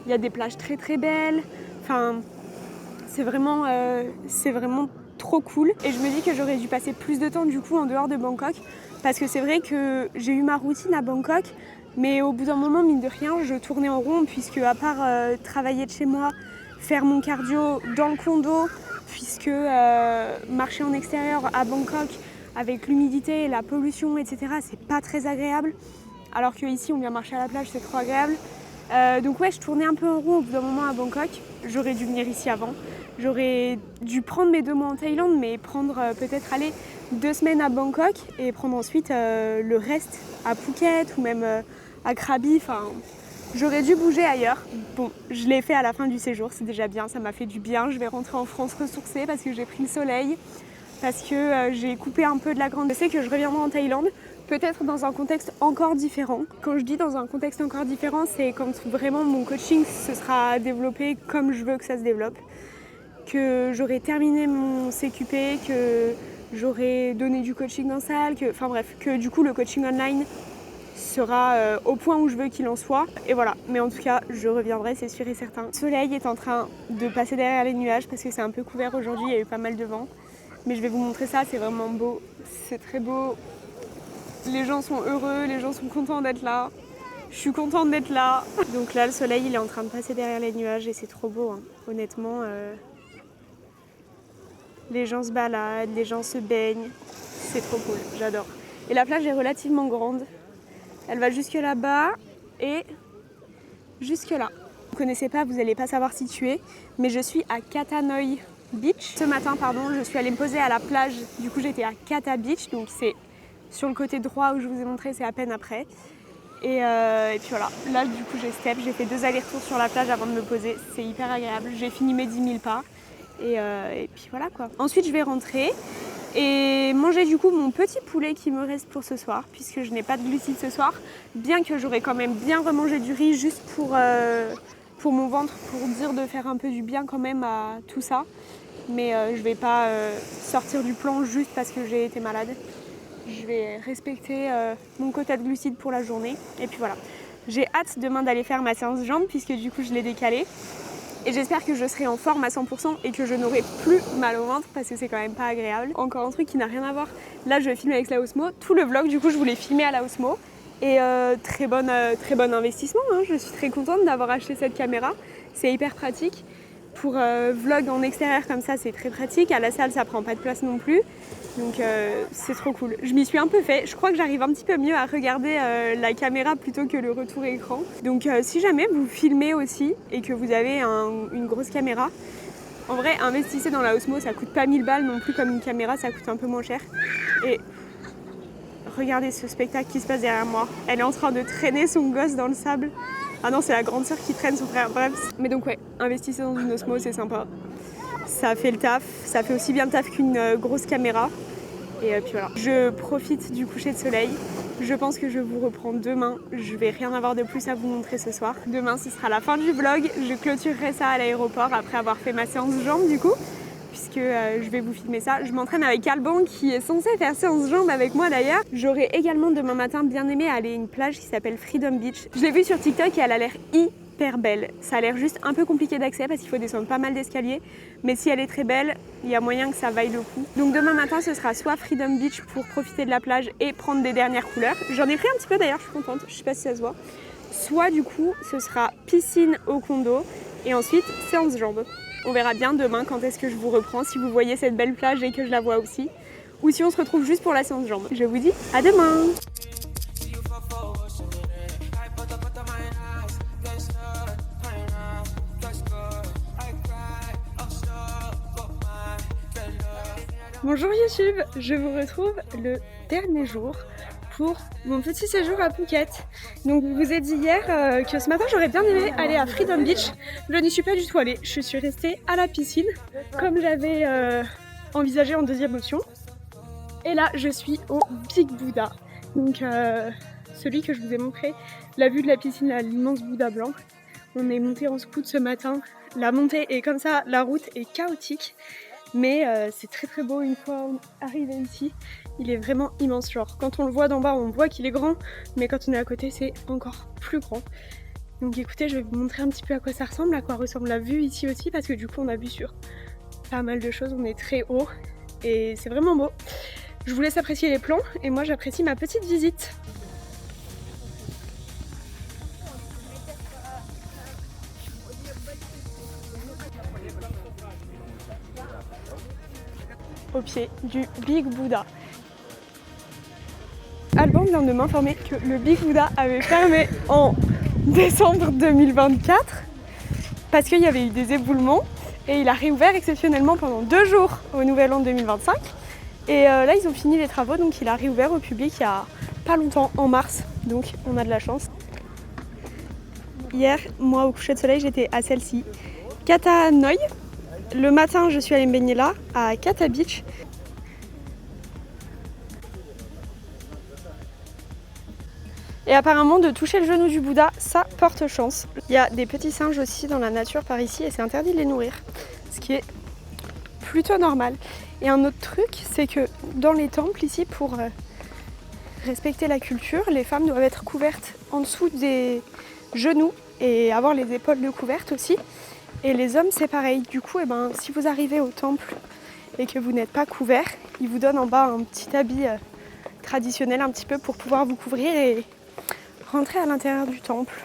Speaker 1: Il y a des plages très très belles. Enfin, c'est vraiment trop cool. Et je me dis que j'aurais dû passer plus de temps du coup en dehors de Bangkok. Parce que c'est vrai que j'ai eu ma routine à Bangkok. Mais au bout d'un moment, mine de rien, je tournais en rond puisque à part travailler de chez moi, faire mon cardio dans le condo, puisque marcher en extérieur à Bangkok avec l'humidité, la pollution, etc., c'est pas très agréable. Alors qu'ici, on vient marcher à la plage, c'est trop agréable. Donc ouais, je tournais un peu en rond au bout d'un moment à Bangkok. J'aurais dû venir ici avant. J'aurais dû prendre mes 2 mois en Thaïlande, mais prendre peut-être aller 2 semaines à Bangkok et prendre ensuite le reste à Phuket ou même à Krabi. Enfin, j'aurais dû bouger ailleurs. Bon, je l'ai fait à la fin du séjour, c'est déjà bien, ça m'a fait du bien. Je vais rentrer en France ressourcée parce que j'ai pris le soleil, parce que j'ai coupé un peu de la grande. Je sais que je reviendrai en Thaïlande, peut-être dans un contexte encore différent. Quand je dis dans un contexte encore différent, c'est quand vraiment mon coaching se sera développé comme je veux que ça se développe. Que j'aurai terminé mon CQP, que j'aurai donné du coaching en salle, enfin bref, que du coup le coaching online sera au point où je veux qu'il en soit. Et voilà, mais en tout cas, je reviendrai, c'est sûr et certain. Le soleil est en train de passer derrière les nuages parce que c'est un peu couvert aujourd'hui, il y a eu pas mal de vent. Mais je vais vous montrer ça, c'est vraiment beau, c'est très beau. Les gens sont heureux, les gens sont contents d'être là. Je suis contente d'être là. Donc là, le soleil, il est en train de passer derrière les nuages et c'est trop beau, hein. Honnêtement. Les gens se baladent, les gens se baignent. C'est trop cool, j'adore. Et la plage est relativement grande. Elle va jusque là-bas et jusque là. Vous ne connaissez pas, vous n'allez pas savoir situer, mais je suis à Kata Noi Beach. Ce matin, je suis allée me poser à la plage. Du coup, j'étais à Kata Beach, donc c'est sur le côté droit où je vous ai montré, c'est à peine après. Et puis voilà, là du coup j'ai step, j'ai fait 2 allers-retours sur la plage avant de me poser. C'est hyper agréable, j'ai fini mes 10 000 pas. Et puis voilà quoi. Ensuite je vais rentrer et manger du coup mon petit poulet qui me reste pour ce soir, puisque je n'ai pas de glucides ce soir, bien que j'aurais quand même bien remangé du riz juste pour mon ventre, pour dire de faire un peu du bien quand même à tout ça. Mais je vais pas sortir du plan juste parce que j'ai été malade. Je vais respecter mon quota de glucides pour la journée. Et puis voilà. J'ai hâte demain d'aller faire ma séance jambes puisque du coup je l'ai décalée. Et j'espère que je serai en forme à 100% et que je n'aurai plus mal au ventre parce que c'est quand même pas agréable. Encore un truc qui n'a rien à voir. Là je vais filmer avec la Osmo. Tout le vlog du coup je voulais filmer à la Osmo. Et très bon investissement, hein. Je suis très contente d'avoir acheté cette caméra. C'est hyper pratique. Pour vlog en extérieur comme ça, c'est très pratique. À la salle, ça prend pas de place non plus. Donc c'est trop cool. Je m'y suis un peu fait. Je crois que j'arrive un petit peu mieux à regarder la caméra plutôt que le retour écran. Donc si jamais vous filmez aussi et que vous avez une grosse caméra, en vrai, investissez dans la Osmo. Ça coûte pas 1000 balles non plus comme une caméra, ça coûte un peu moins cher. Et regardez ce spectacle qui se passe derrière moi. Elle est en train de traîner son gosse dans le sable. Ah non, c'est la grande sœur qui traîne son frère, bref. Mais donc ouais, investissez dans une Osmo, c'est sympa. Ça fait le taf, ça fait aussi bien le taf qu'une grosse caméra. Et puis voilà. Je profite du coucher de soleil. Je pense que je vous reprends demain. Je vais rien avoir de plus à vous montrer ce soir. Demain, ce sera la fin du vlog. Je clôturerai ça à l'aéroport après avoir fait ma séance jambes du coup. Puisque je vais vous filmer ça. Je m'entraîne avec Alban qui est censé faire séance jambes avec moi d'ailleurs. J'aurais également demain matin bien aimé aller à une plage qui s'appelle Freedom Beach. Je l'ai vue sur TikTok et elle a l'air hyper belle. Ça a l'air juste un peu compliqué d'accès parce qu'il faut descendre pas mal d'escaliers. Mais si elle est très belle, il y a moyen que ça vaille le coup. Donc demain matin, ce sera soit Freedom Beach pour profiter de la plage et prendre des dernières couleurs. J'en ai pris un petit peu d'ailleurs, je suis contente. Je sais pas si ça se voit. Soit du coup, ce sera piscine au condo et ensuite séance jambes. On verra bien demain quand est-ce que je vous reprends, si vous voyez cette belle plage et que je la vois aussi. Ou si on se retrouve juste pour la séance jambes. Je vous dis à demain! Bonjour YouTube, je vous retrouve le dernier jour pour mon petit séjour à Phuket. Donc je vous ai dit hier que ce matin j'aurais bien aimé aller à Freedom Beach. Je n'y suis pas du tout allée, je suis restée à la piscine comme j'avais envisagé en deuxième option. Et là je suis au Big Buddha, donc celui que je vous ai montré, la vue de la piscine, l'immense Bouddha blanc. On est monté en scoot ce matin, la montée est comme ça, la route est chaotique. Mais c'est très très beau une fois arrivé ici. Il est vraiment immense, genre quand on le voit d'en bas on voit qu'il est grand, mais quand on est à côté c'est encore plus grand. Donc écoutez, je vais vous montrer un petit peu à quoi ça ressemble, à quoi ressemble la vue ici aussi, parce que du coup on a vu sur pas mal de choses, on est très haut et c'est vraiment beau. Je vous laisse apprécier les plans et moi j'apprécie ma petite visite. Au pied du Big Buddha. Alban vient de m'informer que le Big Buddha avait fermé en décembre 2024 parce qu'il y avait eu des éboulements et il a réouvert exceptionnellement pendant 2 jours au Nouvel An 2025 et là ils ont fini les travaux, donc il a réouvert au public il y a pas longtemps, en mars, donc on a de la chance. Hier, moi au coucher de soleil j'étais à celle-ci, Kata Noi. Le matin, je suis allée me baigner là, à Kata Beach. Et apparemment, de toucher le genou du Bouddha, ça porte chance. Il y a des petits singes aussi dans la nature par ici et c'est interdit de les nourrir, ce qui est plutôt normal. Et un autre truc, c'est que dans les temples ici, pour respecter la culture, les femmes doivent être couvertes en dessous des genoux et avoir les épaules couvertes aussi. Et les hommes c'est pareil, du coup si vous arrivez au temple et que vous n'êtes pas couvert, ils vous donnent en bas un petit habit traditionnel un petit peu pour pouvoir vous couvrir et rentrer à l'intérieur du temple.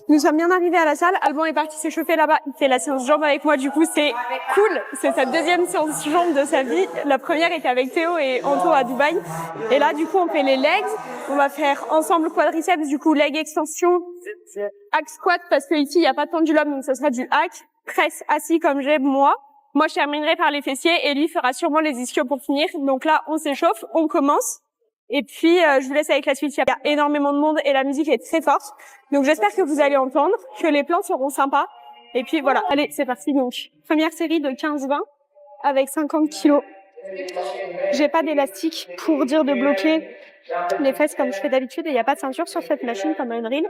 Speaker 1: Nous sommes bien arrivés à la salle, Alban est parti s'échauffer là-bas, il fait la séance jambes avec moi, du coup c'est cool, c'est sa deuxième séance jambes de sa vie. La première était avec Théo et Anto à Dubaï, et là du coup on fait les legs, on va faire ensemble quadriceps, du coup leg extension, hack squat parce que ici il n'y a pas de pendulum donc ce sera du hack, presse assis comme j'ai moi je terminerai par les fessiers et lui fera sûrement les ischios pour finir, donc là on s'échauffe, on commence. Et puis, je vous laisse avec la suite. Il y a énormément de monde et la musique est très forte. Donc, j'espère que vous allez entendre, que les plans seront sympas. Et puis, voilà. Allez, c'est parti. Donc, première série de 15-20 avec 50 kilos. J'ai pas d'élastique pour dire de bloquer les fesses comme je fais d'habitude. Et il n'y a pas de ceinture sur cette machine comme un drill.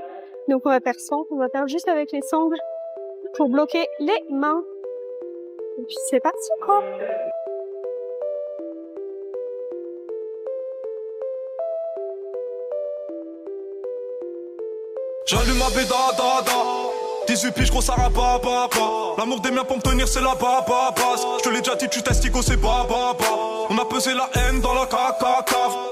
Speaker 1: Donc, on va faire 100. On va faire juste avec les sangles pour bloquer les mains. Et puis, c'est parti, quoi.
Speaker 2: J'allume ma bédada, 18 piges, gros ça rapapa. L'amour des miens pour me tenir, c'est la base. Je te l'ai déjà dit, tu testigo, c'est baba. On a pesé la haine dans la cave.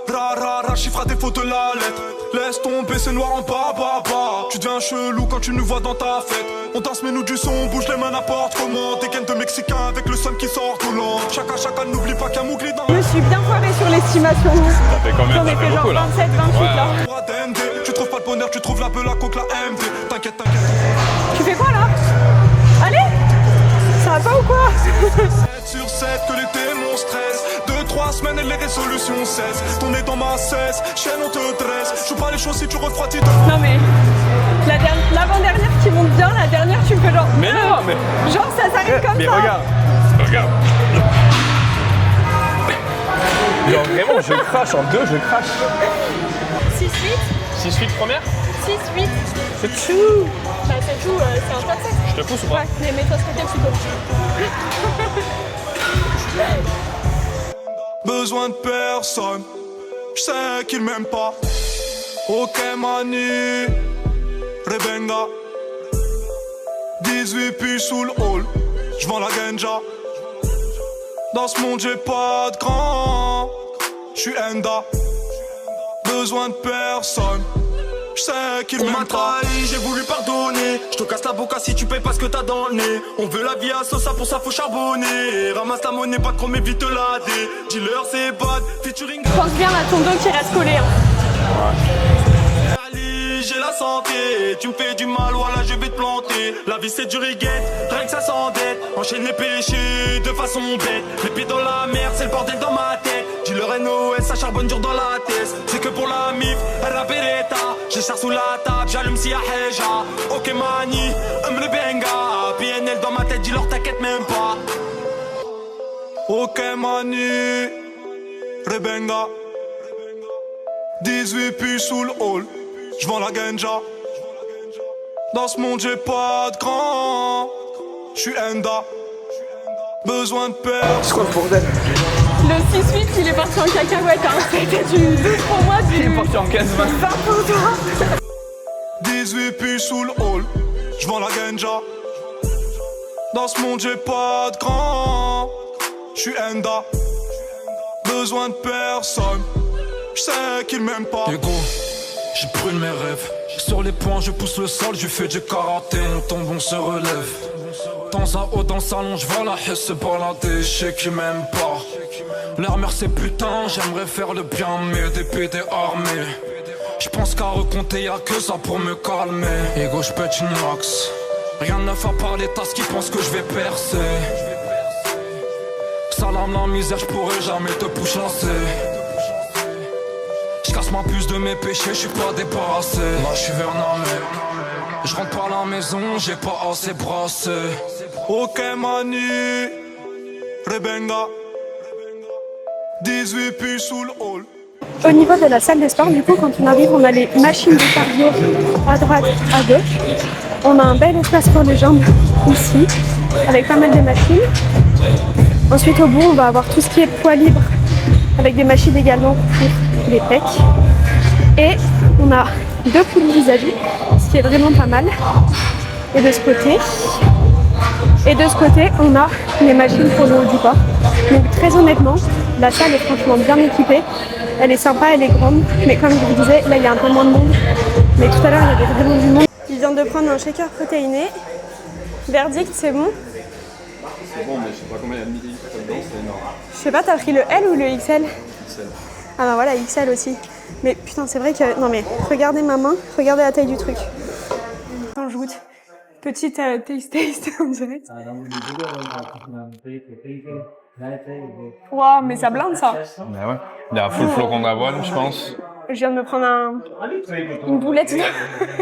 Speaker 2: Ra, chiffre à défaut de la lettre. Laisse tomber, c'est noir en baba. Tu deviens chelou quand tu nous vois dans ta fête. On danse, mais nous du son, on bouge les mains n'importe comment. Des gaines de Mexicains avec le son qui sort tout long. Chacun, n'oublie pas qu'il y a Mougli dans.
Speaker 1: Je me suis bien foirée sur l'estimation.
Speaker 5: Ça fait combien?
Speaker 1: J'en ai fait genre 27, 28 là.
Speaker 2: Tu trouves pas le bonheur, tu trouves la belle, la coque, la MD. T'inquiète.
Speaker 1: Tu fais quoi là? Allez! Ça va pas ou quoi?
Speaker 2: 7 sur 7 que les démons stressent. 2-3 semaines et les résolutions cessent. Ton nez dans ma cesse, chaîne on te dresse. Joue pas les choses si tu refroidis.
Speaker 1: Non mais l'avant-dernière qui monte bien, la dernière tu me fais genre.
Speaker 5: Mais non, mais.
Speaker 1: Genre ça s'arrête comme
Speaker 5: mais
Speaker 1: ça.
Speaker 5: Regarde. Genre vraiment, je crache en 2, je crache.
Speaker 1: 6-8.
Speaker 5: 6-8 première?
Speaker 1: 6-8.
Speaker 5: C'est tout.
Speaker 1: Bah c'est tout, c'est un top 7.
Speaker 5: Je te pousse ou pas?
Speaker 1: Ouais, mais toi c'était plutôt.
Speaker 2: Besoin de personne, je sais qu'il m'aime pas. Ok mani, Rebenga. 18 piges sous le hall, j'vends la ganja. Dans ce monde j'ai pas de grand, j'suis Enda. Besoin de personne, J'sais qu'il m'a trahi, j'ai voulu pardonner. J'te casse la boca si tu payes pas ce que t'as dans le nez. On veut la vie à Sosa, pour ça faut charbonner. Ramasse la monnaie, pas de chrome, vite la dé. Dealer c'est bad, featuring.
Speaker 1: Pense bien à ton dos qui reste collé. Hein.
Speaker 2: Ali, j'ai la santé, tu me fais du mal, voilà je vais te planter. La vie c'est du riguette, rien que ça s'endette. Enchaîne les péchés de façon bête. Les pieds dans la merde, c'est le bordel dans ma tête. Dealer NOS, ça charbonne dur dans la tête. C'est que pour la mif, elle la beretta. J'ai char sous la table, j'allume si y'a Heja. Ok mani, le benga. PNL dans ma tête, dis-leur t'inquiète même pas. Ok mani, Rebenga. 18 puis sous le hall, j'vends la ganja. Dans ce monde j'ai pas de grand, j'suis Enda. Besoin de peur.
Speaker 6: C'est quoi le bordel?
Speaker 1: Le 6-8 il est parti en cacahuète, hein. C'était du 12 pour moi, du...
Speaker 6: Il est parti en 15-20.
Speaker 1: 20 pour toi.
Speaker 2: 18 puis sous le hall, j'vends la ganja. Dans ce monde j'ai pas de grand, j'suis Enda. Besoin de personne, j'sais qu'il m'aime pas.
Speaker 7: Ego, j'ai brûle mes rêves. Sur les poings je pousse le sol, je fais du karaté, on tombe, on se relève. Dans un haut dans le salon, je vois la haie se balader, je sais qu'ils m'aiment pas. Leur mère c'est putain, j'aimerais faire le bien, mais des PD armés. Je pense qu'à recompter, y'a que ça pour me calmer. Ego, je pète une max. Rien de neuf à part les tasses qui pensent que je vais percer. Salam la misère, je pourrais jamais te pousser. Je casse ma puce de mes péchés, je suis pas débarrassé. Là je suis Vernamé. Je rentre par la maison, j'ai pas assez brassé.
Speaker 2: Ok mani, Rebenga. 18 puis sous le hall.
Speaker 1: Au niveau de la salle de sport, du coup, quand on arrive, on a les machines de cardio à droite, à gauche. On a un bel espace pour les jambes ici, avec pas mal de machines. Ensuite, au bout, on va avoir tout ce qui est poids libre, avec des machines également pour les pecs. Et on a 2 poulies vis-à-vis, ce qui est vraiment pas mal. Et de ce côté, on a les machines pour le haut du corps. Donc très honnêtement, la salle est franchement bien équipée. Elle est sympa, elle est grande, mais comme je vous disais, là il y a un peu moins de monde. Mais tout à l'heure il y avait vraiment du monde. Il vient de prendre un shaker protéiné. Verdict, c'est bon?
Speaker 5: C'est bon, mais je sais pas combien il y a de millilitres dedans, c'est énorme.
Speaker 1: Je sais pas, t'as pris le L ou le XL?
Speaker 5: XL.
Speaker 1: Ah bah voilà, XL aussi. Mais putain, c'est vrai que... Non mais, regardez ma main, regardez la taille du truc. Attends, je goûte. Petite taste, on dirait. Waouh, mais ça blinde ça.
Speaker 5: Bah ouais. Il y a full flocon d'avoine, je pense.
Speaker 1: Je viens de me prendre une boulette.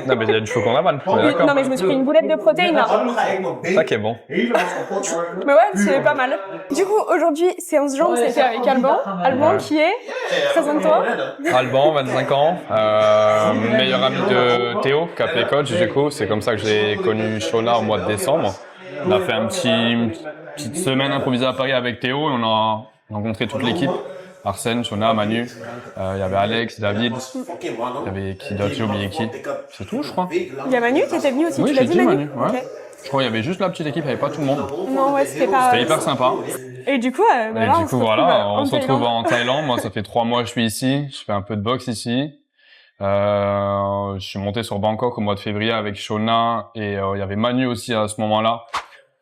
Speaker 5: Non, mais il y a du flocon d'avoine, on est d'accord.
Speaker 1: Non mais je me suis pris une boulette de protéines là.
Speaker 5: Ça qui est bon.
Speaker 1: Mais ouais, c'est pas mal. Du coup, aujourd'hui, séance jambes, c'était avec Alban. Alban qui est... Présente-toi.
Speaker 5: Alban, 25 ans, meilleur ami de Théo, qui a fait coach, du coup, c'est comme ça que j'ai connu Shona au mois de décembre. On a fait une petite semaine improvisée à Paris avec Théo et on a rencontré toute l'équipe. Arsène, Shona, Manu, il y avait Alex, David, il y avait qui d'autre, j'ai oublié qui. C'est tout, je crois.
Speaker 1: Il y a Manu qui était venu aussi,
Speaker 5: Oui,
Speaker 1: tu l'as
Speaker 5: j'ai
Speaker 1: dit
Speaker 5: dit
Speaker 1: Manu,
Speaker 5: Manu, ouais.
Speaker 1: Ok.
Speaker 5: Je crois qu'il y avait juste la petite équipe, il n'y avait pas tout le monde.
Speaker 1: Non, ouais, c'était pas...
Speaker 5: C'était hyper sympa.
Speaker 1: Et du coup, bah
Speaker 5: Et
Speaker 1: là,
Speaker 5: du coup, voilà, on se retrouve en Thaïlande. Moi, ça fait 3 mois que je suis ici. Je fais un peu de boxe ici. Je suis monté sur Bangkok au mois de février avec Shona et il y avait Manu aussi à ce moment-là.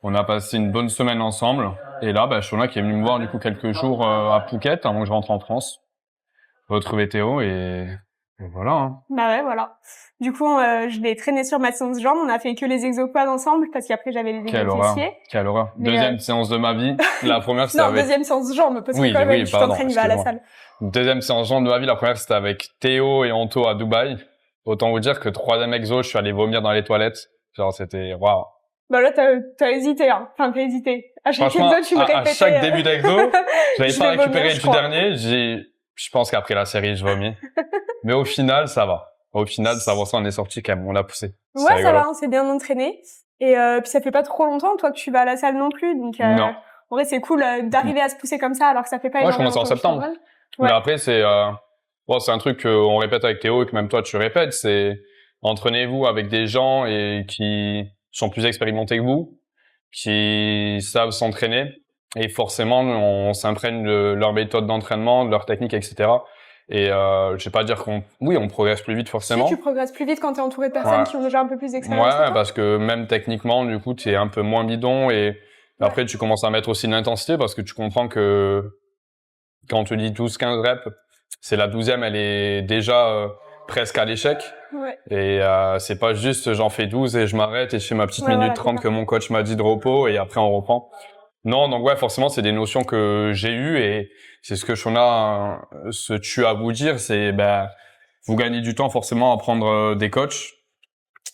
Speaker 5: On a passé une bonne semaine ensemble. Et là, Shona qui est venu me voir du coup quelques jours à Phuket avant que je rentre en France. Retrouver Théo et voilà. Hein.
Speaker 1: Bah ouais, voilà. Du coup, je l'ai traîné sur ma séance jambes. On a fait que les exoquads ensemble parce qu'après j'avais les
Speaker 5: Quelle horreur.
Speaker 1: fessiers.
Speaker 5: Quelle horreur.
Speaker 1: Mais
Speaker 5: Deuxième séance de ma vie. La première c'était
Speaker 1: Non,
Speaker 5: avec...
Speaker 1: deuxième séance jambes parce que
Speaker 5: Oui,
Speaker 1: quand même,
Speaker 5: oui,
Speaker 1: tu
Speaker 5: pardon,
Speaker 1: t'entraînes, il va à la
Speaker 5: excuse-moi.
Speaker 1: salle.
Speaker 5: Deuxième séance de ma vie, la première c'était avec Théo et Anto à Dubaï. Autant vous dire que 3e exo, je suis allé vomir dans les toilettes. Genre c'était waouh.
Speaker 1: Bah là, t'as hésité, hein. Enfin, t'as hésité. À chaque
Speaker 5: Franchement,
Speaker 1: exo, tu me répétais...
Speaker 5: à chaque début d'exo, j'avais
Speaker 1: Je
Speaker 5: pas
Speaker 1: vais
Speaker 5: récupéré
Speaker 1: vomir, je
Speaker 5: du
Speaker 1: crois.
Speaker 5: dernier. Je pense qu'après la série, je vomis. Mais au final, ça va. Au final, ça va, on est sorti quand même. On a poussé. C'est
Speaker 1: Ouais, ça
Speaker 5: rigolo.
Speaker 1: va, on s'est bien entraîné. Et puis ça fait pas trop longtemps, toi, que tu vas à la salle non plus. Donc,
Speaker 5: Non.
Speaker 1: en vrai, c'est cool d'arriver à se pousser comme ça alors que ça fait pas
Speaker 5: Ouais, je
Speaker 1: énormément
Speaker 5: commence en
Speaker 1: de temps que
Speaker 5: septembre.
Speaker 1: tu t'entraînes.
Speaker 5: Mais après, c'est un truc qu'on répète avec Théo et que même toi, tu répètes. C'est entraînez-vous avec des gens et qui sont plus expérimentés que vous, qui savent s'entraîner. Et forcément, on s'imprègne de leur méthode d'entraînement, de leur technique, etc. Et je vais pas dire oui, on progresse plus vite forcément.
Speaker 1: Si tu progresses plus vite quand tu es entouré de personnes qui ont déjà un peu plus d'expérience.
Speaker 5: Ouais, parce que même techniquement, du coup, tu es un peu moins bidon et après, tu commences à mettre aussi de l'intensité parce que tu comprends que quand on te dit 12-15 reps, c'est la 12e, elle est déjà presque à l'échec.
Speaker 1: Ouais.
Speaker 5: Et c'est pas juste j'en fais 12 et je m'arrête et je fais ma petite minute 30 que mon coach m'a dit de repos et après on reprend. Non, donc ouais, forcément, c'est des notions que j'ai eues et c'est ce que Shona se tue à vous dire, c'est vous gagnez du temps forcément à prendre des coachs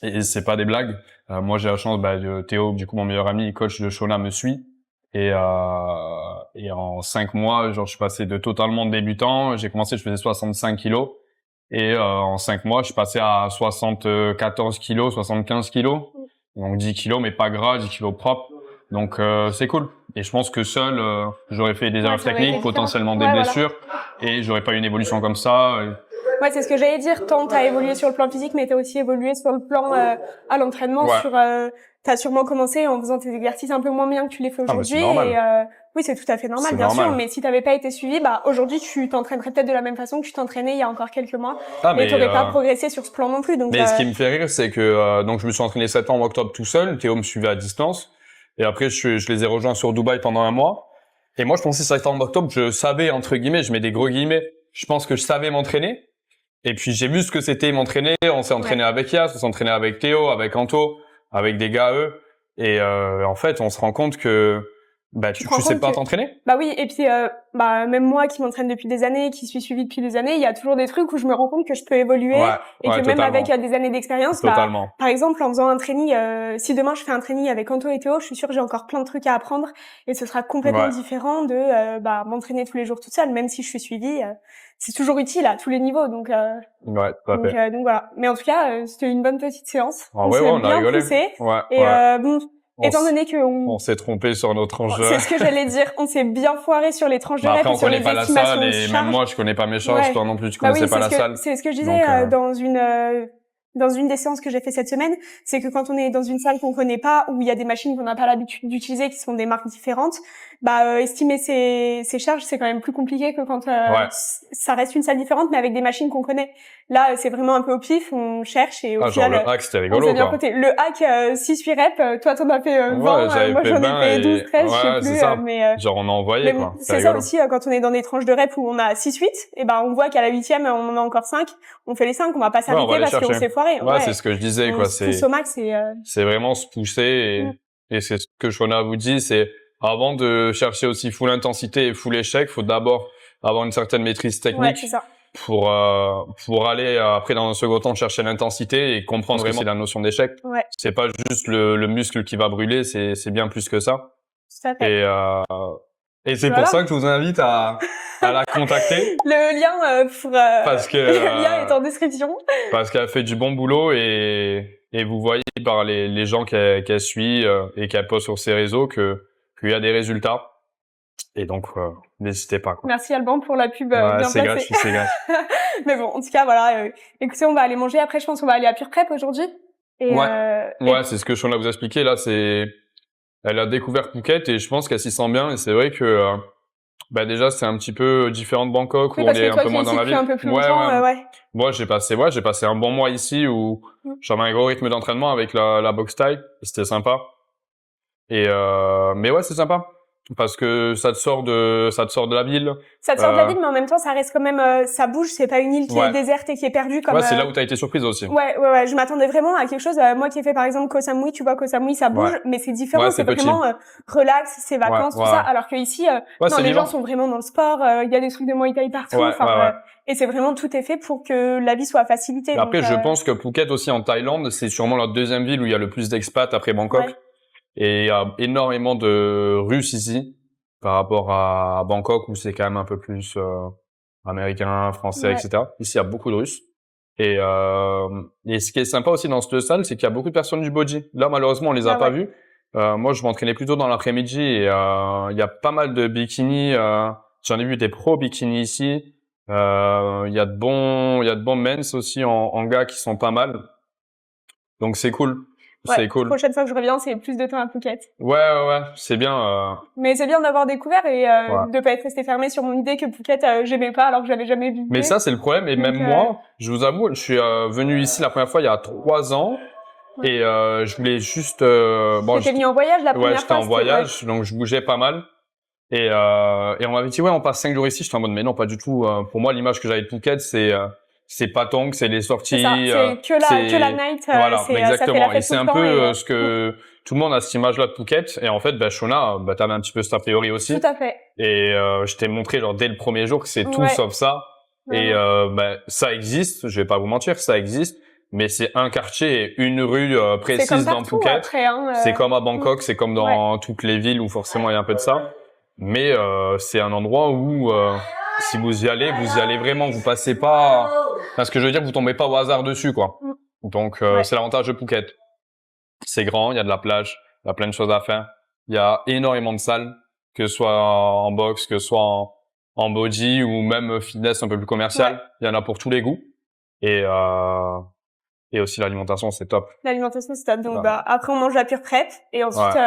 Speaker 5: et c'est pas des blagues. Moi, j'ai la chance, Théo, du coup, mon meilleur ami, coach de Shona, me suit et en 5 mois, genre, je suis passé de totalement débutant. J'ai commencé, je faisais 65 kilos et en 5 mois, je suis passé à 74 kilos, 75 kilos, donc 10 kilos mais pas gras, 10 kilos propres. Donc c'est cool. Et je pense que seul, j'aurais fait des erreurs techniques, potentiellement des blessures, et j'aurais pas eu une évolution comme ça.
Speaker 1: Ouais, c'est ce que j'allais dire. Tant t'as évolué sur le plan physique, mais t'as aussi évolué sur le plan à l'entraînement. T'as sûrement commencé en faisant tes exercices un peu moins bien que tu les fais aujourd'hui. Et oui, c'est tout à fait normal, bien sûr. Mais si t'avais pas été suivi, aujourd'hui, tu t'entraînerais peut-être de la même façon que tu t'entraînais il y a encore quelques mois. Et t'aurais pas progressé sur ce plan non plus. Donc,
Speaker 5: mais ce qui me fait rire, c'est que donc je me suis entraîné septembre, octobre tout seul. Théo me suivait à distance. Et après, je les ai rejoints sur Dubaï pendant un mois. Et moi, je pensais septembre, octobre, je savais, entre guillemets, je mets des gros guillemets, je pense que je savais m'entraîner. Et puis, j'ai vu ce que c'était m'entraîner. On s'est entraîné avec Yas, on s'est entraîné avec Théo, avec Anto, avec des gars, eux. Et en fait, on se rend compte que tu sais pas t'entraîner.
Speaker 1: Bah oui, et puis même moi qui m'entraîne depuis des années, qui suis suivie depuis des années, il y a toujours des trucs où je me rends compte que je peux évoluer et que même avec des années d'expérience, par exemple en faisant un training, si demain je fais un training avec Anto et Théo, je suis sûre que j'ai encore plein de trucs à apprendre et ce sera complètement différent de m'entraîner tous les jours toute seule, même si je suis suivie. C'est toujours utile à tous les niveaux, donc
Speaker 5: ouais, tout à fait.
Speaker 1: Donc voilà. Mais en tout cas, c'était une bonne petite séance.
Speaker 5: On s'est bien poussé.
Speaker 1: Et bon. Étant donné
Speaker 5: on s'est trompé sur nos tranches.
Speaker 1: C'est ce que j'allais dire. On s'est bien foiré sur les tranches de reps.
Speaker 5: Après, on
Speaker 1: sur
Speaker 5: connaît
Speaker 1: les
Speaker 5: pas la salle et même moi, je connais pas mes charges. Toi non plus, tu connaissais pas la salle.
Speaker 1: C'est ce que je disais dans une des séances que j'ai fait cette semaine, c'est que quand on est dans une salle qu'on connaît pas, où il y a des machines qu'on n'a pas l'habitude d'utiliser, qui sont des marques différentes, estimer ses charges, c'est quand même plus compliqué que quand ça reste une salle différente, mais avec des machines qu'on connaît. Là, c'est vraiment un peu au pif, on cherche et au final,
Speaker 5: genre le hack, c'était rigolo, quoi.
Speaker 1: Le hack, 6-8 reps, toi, t'en as fait 20, moi, j'en ai fait 12, 13, je sais plus,
Speaker 5: ça. Mais genre, on a envoyé, quoi.
Speaker 1: C'est ça aussi, quand on est dans des tranches de reps où on a 6-8, et on voit qu'à la 8e, on en a encore 5, on fait les 5, on va pas s'arrêter parce qu'on s'est foiré.
Speaker 5: Ouais, c'est ce que je disais, quoi.
Speaker 1: C'est au max
Speaker 5: c'est vraiment se pousser et c'est ce que Shona vous dit, c'est avant de chercher aussi full intensité et full échec, faut d'abord avoir une certaine maîtrise technique.
Speaker 1: Ouais, c'est ça.
Speaker 5: Pour aller après dans un second temps chercher l'intensité et comprendre vraiment la notion d'échec.
Speaker 1: Ouais.
Speaker 5: C'est pas juste le muscle qui va brûler, c'est bien plus que ça.
Speaker 1: Ça fait.
Speaker 5: Et c'est pour ça que je vous invite à la contacter.
Speaker 1: Le lien
Speaker 5: parce que
Speaker 1: le lien est en description.
Speaker 5: Parce qu'elle fait du bon boulot et vous voyez par les gens qu'elle suit et qu'elle poste sur ses réseaux qu'il y a des résultats. Et donc, n'hésitez pas, quoi.
Speaker 1: Merci Alban pour la pub bien placée.
Speaker 5: C'est gratuit, c'est gratuit.
Speaker 1: Mais bon, en tout cas, voilà. Écoutez, on va aller manger. Après, je pense qu'on va aller à Pure Prep aujourd'hui.
Speaker 5: Ouais, c'est ce que Shona vous a expliqué. Là, elle a découvert Phuket et je pense qu'elle s'y sent bien. Et c'est vrai que, déjà, c'est un petit peu différent de Bangkok où on est un peu moins dans la ville.
Speaker 1: Un peu plus longtemps,
Speaker 5: Moi, j'ai passé un bon mois ici où j'avais un gros rythme d'entraînement avec la boxe Thai. C'était sympa. Et, mais ouais, c'est sympa. Parce que ça te sort de la ville.
Speaker 1: Ça te sort de la ville, mais en même temps, ça reste quand même, ça bouge. C'est pas une île qui est déserte et qui est perdue comme.
Speaker 5: Ouais, c'est là où t'as été surprise aussi.
Speaker 1: Ouais. Je m'attendais vraiment à quelque chose. Moi qui ai fait par exemple Koh Samui, tu vois, Koh Samui, ça bouge, mais c'est différent. C'est vraiment relax, c'est vacances, tout ça. Alors que ici, les gens sont vraiment dans le sport. Il y a des trucs de Muay Thai partout. Et c'est vraiment tout est fait pour que la vie soit facilitée.
Speaker 5: Après, je pense que Phuket aussi en Thaïlande, c'est sûrement la deuxième ville où il y a le plus d'expats après Bangkok. Ouais. Et il y a énormément de Russes ici par rapport à Bangkok où c'est quand même un peu plus américain, français, etc. Ici, il y a beaucoup de Russes. Et ce qui est sympa aussi dans cette salle, c'est qu'il y a beaucoup de personnes du body. Là, malheureusement, on les a pas vus. Moi, je m'entraînais plutôt dans l'après-midi et il y a pas mal de bikinis. J'en ai vu des pros bikinis ici. Il y a de bons men's aussi en gars qui sont pas mal. Donc c'est cool. c'est cool.
Speaker 1: Prochaine fois que je reviens, c'est plus de temps à Phuket.
Speaker 5: Ouais, c'est bien.
Speaker 1: Mais c'est bien d'avoir découvert et de pas être resté fermé sur mon idée que Phuket, j'aimais pas alors que j'avais jamais visité.
Speaker 5: Mais ça, c'est le problème. Et même moi, je vous avoue, je suis venu ici la première fois il y a 3 ans. Et je voulais juste...
Speaker 1: T'étais venu en voyage la première fois?
Speaker 5: Ouais, j'étais en voyage, donc je bougeais pas mal. Et on m'avait dit, ouais, on passe 5 jours ici. J'étais en mode, mais non, pas du tout. Pour moi, l'image que j'avais de Phuket, c'est Patong, c'est les sorties.
Speaker 1: C'est que la night.
Speaker 5: Voilà, exactement.
Speaker 1: Ça fait la fête
Speaker 5: Et c'est un
Speaker 1: tout le
Speaker 5: peu
Speaker 1: temps,
Speaker 5: ce que tout le monde a cette image-là de Phuket. Et en fait, Shona, t'avais un petit peu cet a priori aussi.
Speaker 1: Tout à fait.
Speaker 5: Et je t'ai montré genre dès le premier jour que c'est tout sauf ça. Et ça existe. Je vais pas vous mentir, ça existe. Mais c'est un quartier et une rue précise dans Phuket.
Speaker 1: Après,
Speaker 5: c'est comme à Bangkok, c'est comme dans toutes les villes où forcément il y a un peu de ça. Mais c'est un endroit où si vous y allez vraiment. Vous passez pas. Enfin, ce que je veux dire, vous tombez pas au hasard dessus, quoi. Donc c'est l'avantage de Phuket. C'est grand, il y a de la plage, il y a plein de choses à faire. Il y a énormément de salles, que ce soit en boxe, que ce soit en body ou même fitness un peu plus commercial. Il y en a pour tous les goûts. Et aussi l'alimentation, c'est top.
Speaker 1: L'alimentation, c'est top. Donc après on mange la pure prep et ensuite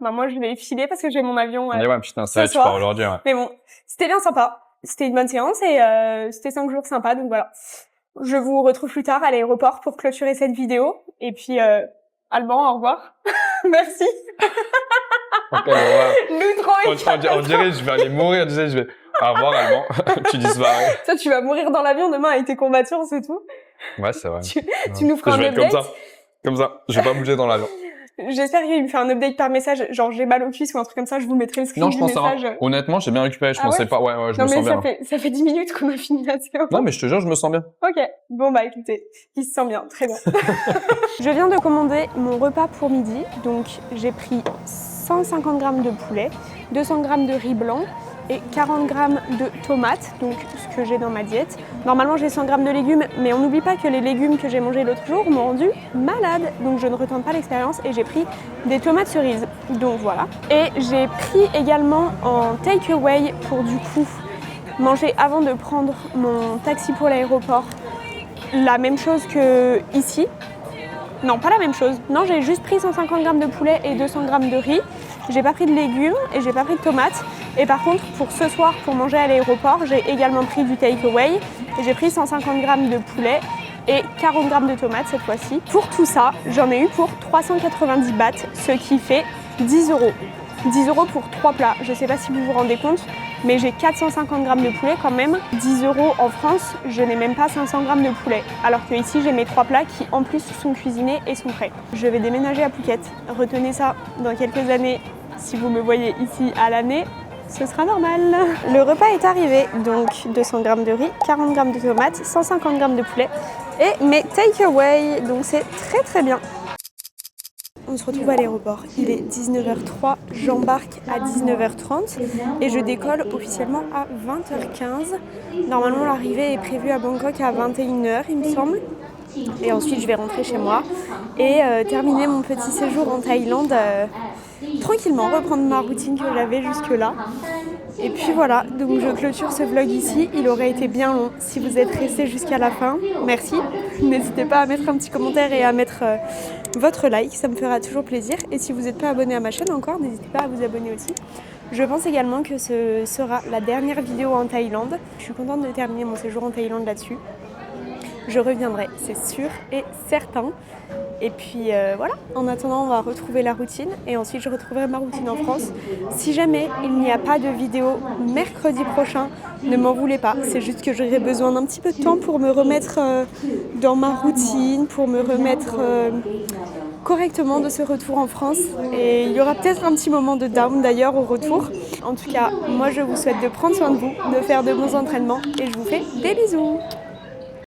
Speaker 1: moi je vais filer parce que j'ai mon avion
Speaker 5: putain, ça va, tu pars aujourd'hui.
Speaker 1: Mais bon, c'était bien sympa. C'était une bonne séance et c'était 5 jours sympas. Donc voilà. Je vous retrouve plus tard à l'aéroport pour clôturer cette vidéo. Et puis Alban, au revoir. Merci.
Speaker 5: Okay, au revoir.
Speaker 1: Nous trop.
Speaker 5: On dirait je vais aller mourir, tu sais, je vais au revoir Alban. Tu disparais.
Speaker 1: Toi, tu vas mourir dans l'avion demain avec tes courbatures, c'est tout.
Speaker 5: Ouais, c'est vrai.
Speaker 1: Tu nous feras un update.
Speaker 5: Comme ça. Je vais pas bouger dans l'avion.
Speaker 1: J'espère qu'il me fait un update par message, genre j'ai mal aux cuisses ou un truc comme ça, je vous mettrai le screen du message.
Speaker 5: Non, je pense ça. Honnêtement, j'ai bien récupéré, je pensais pas. Ouais, je me sens bien.
Speaker 1: Ça fait 10 minutes qu'on a fini la séance.
Speaker 5: Non, mais je te jure, je me sens bien.
Speaker 1: Ok. Bon, bah écoutez, il se sent bien, très bien. Je viens de commander mon repas pour midi, donc j'ai pris 150 g de poulet, 200 g de riz blanc et 40 g de tomates, donc ce que j'ai dans ma diète. Normalement j'ai 100 g de légumes, mais on n'oublie pas que les légumes que j'ai mangés l'autre jour m'ont rendu malade, donc je ne retente pas l'expérience et j'ai pris des tomates cerises, donc voilà. Et j'ai pris également en takeaway pour du coup manger avant de prendre mon taxi pour l'aéroport la même chose que ici. Non, pas la même chose. Non, j'ai juste pris 150 g de poulet et 200 g de riz. J'ai pas pris de légumes et j'ai pas pris de tomates. Et par contre, pour ce soir, pour manger à l'aéroport, j'ai également pris du takeaway. Et j'ai pris 150 g de poulet et 40 g de tomates cette fois-ci. Pour tout ça, j'en ai eu pour 390 bahts, ce qui fait 10 €. 10 € pour 3 plats. Je sais pas si vous vous rendez compte, mais j'ai 450 g de poulet quand même. 10 € en France, je n'ai même pas 500 g de poulet. Alors que ici, j'ai mes 3 plats qui en plus sont cuisinés et sont prêts. Je vais déménager à Phuket. Retenez ça, dans quelques années, si vous me voyez ici à l'année, ce sera normal. Le repas est arrivé, donc 200 g de riz, 40 g de tomates, 150 g de poulet et mes takeaway, donc c'est très très bien. On se retrouve à l'aéroport, il est 19h03, j'embarque à 19h30 et je décolle officiellement à 20h15. Normalement l'arrivée est prévue à Bangkok à 21h il me semble. Et ensuite je vais rentrer chez moi et terminer mon petit séjour en Thaïlande tranquillement, reprendre ma routine que j'avais jusque là. Et puis voilà, donc je clôture ce vlog ici, il aurait été bien long si vous êtes restés jusqu'à la fin, merci. N'hésitez pas à mettre un petit commentaire et à mettre votre like, ça me fera toujours plaisir. Et si vous n'êtes pas abonné à ma chaîne encore, n'hésitez pas à vous abonner aussi. Je pense également que ce sera la dernière vidéo en Thaïlande. Je suis contente de terminer mon séjour en Thaïlande là-dessus. Je reviendrai, c'est sûr et certain. Et puis voilà, en attendant on va retrouver la routine et ensuite je retrouverai ma routine en France. Si jamais il n'y a pas de vidéo mercredi prochain, ne m'en voulez pas. C'est juste que j'aurai besoin d'un petit peu de temps pour me remettre dans ma routine, pour me remettre correctement de ce retour en France. Et il y aura peut-être un petit moment de down d'ailleurs au retour. En tout cas, moi je vous souhaite de prendre soin de vous, de faire de bons entraînements et je vous fais des bisous.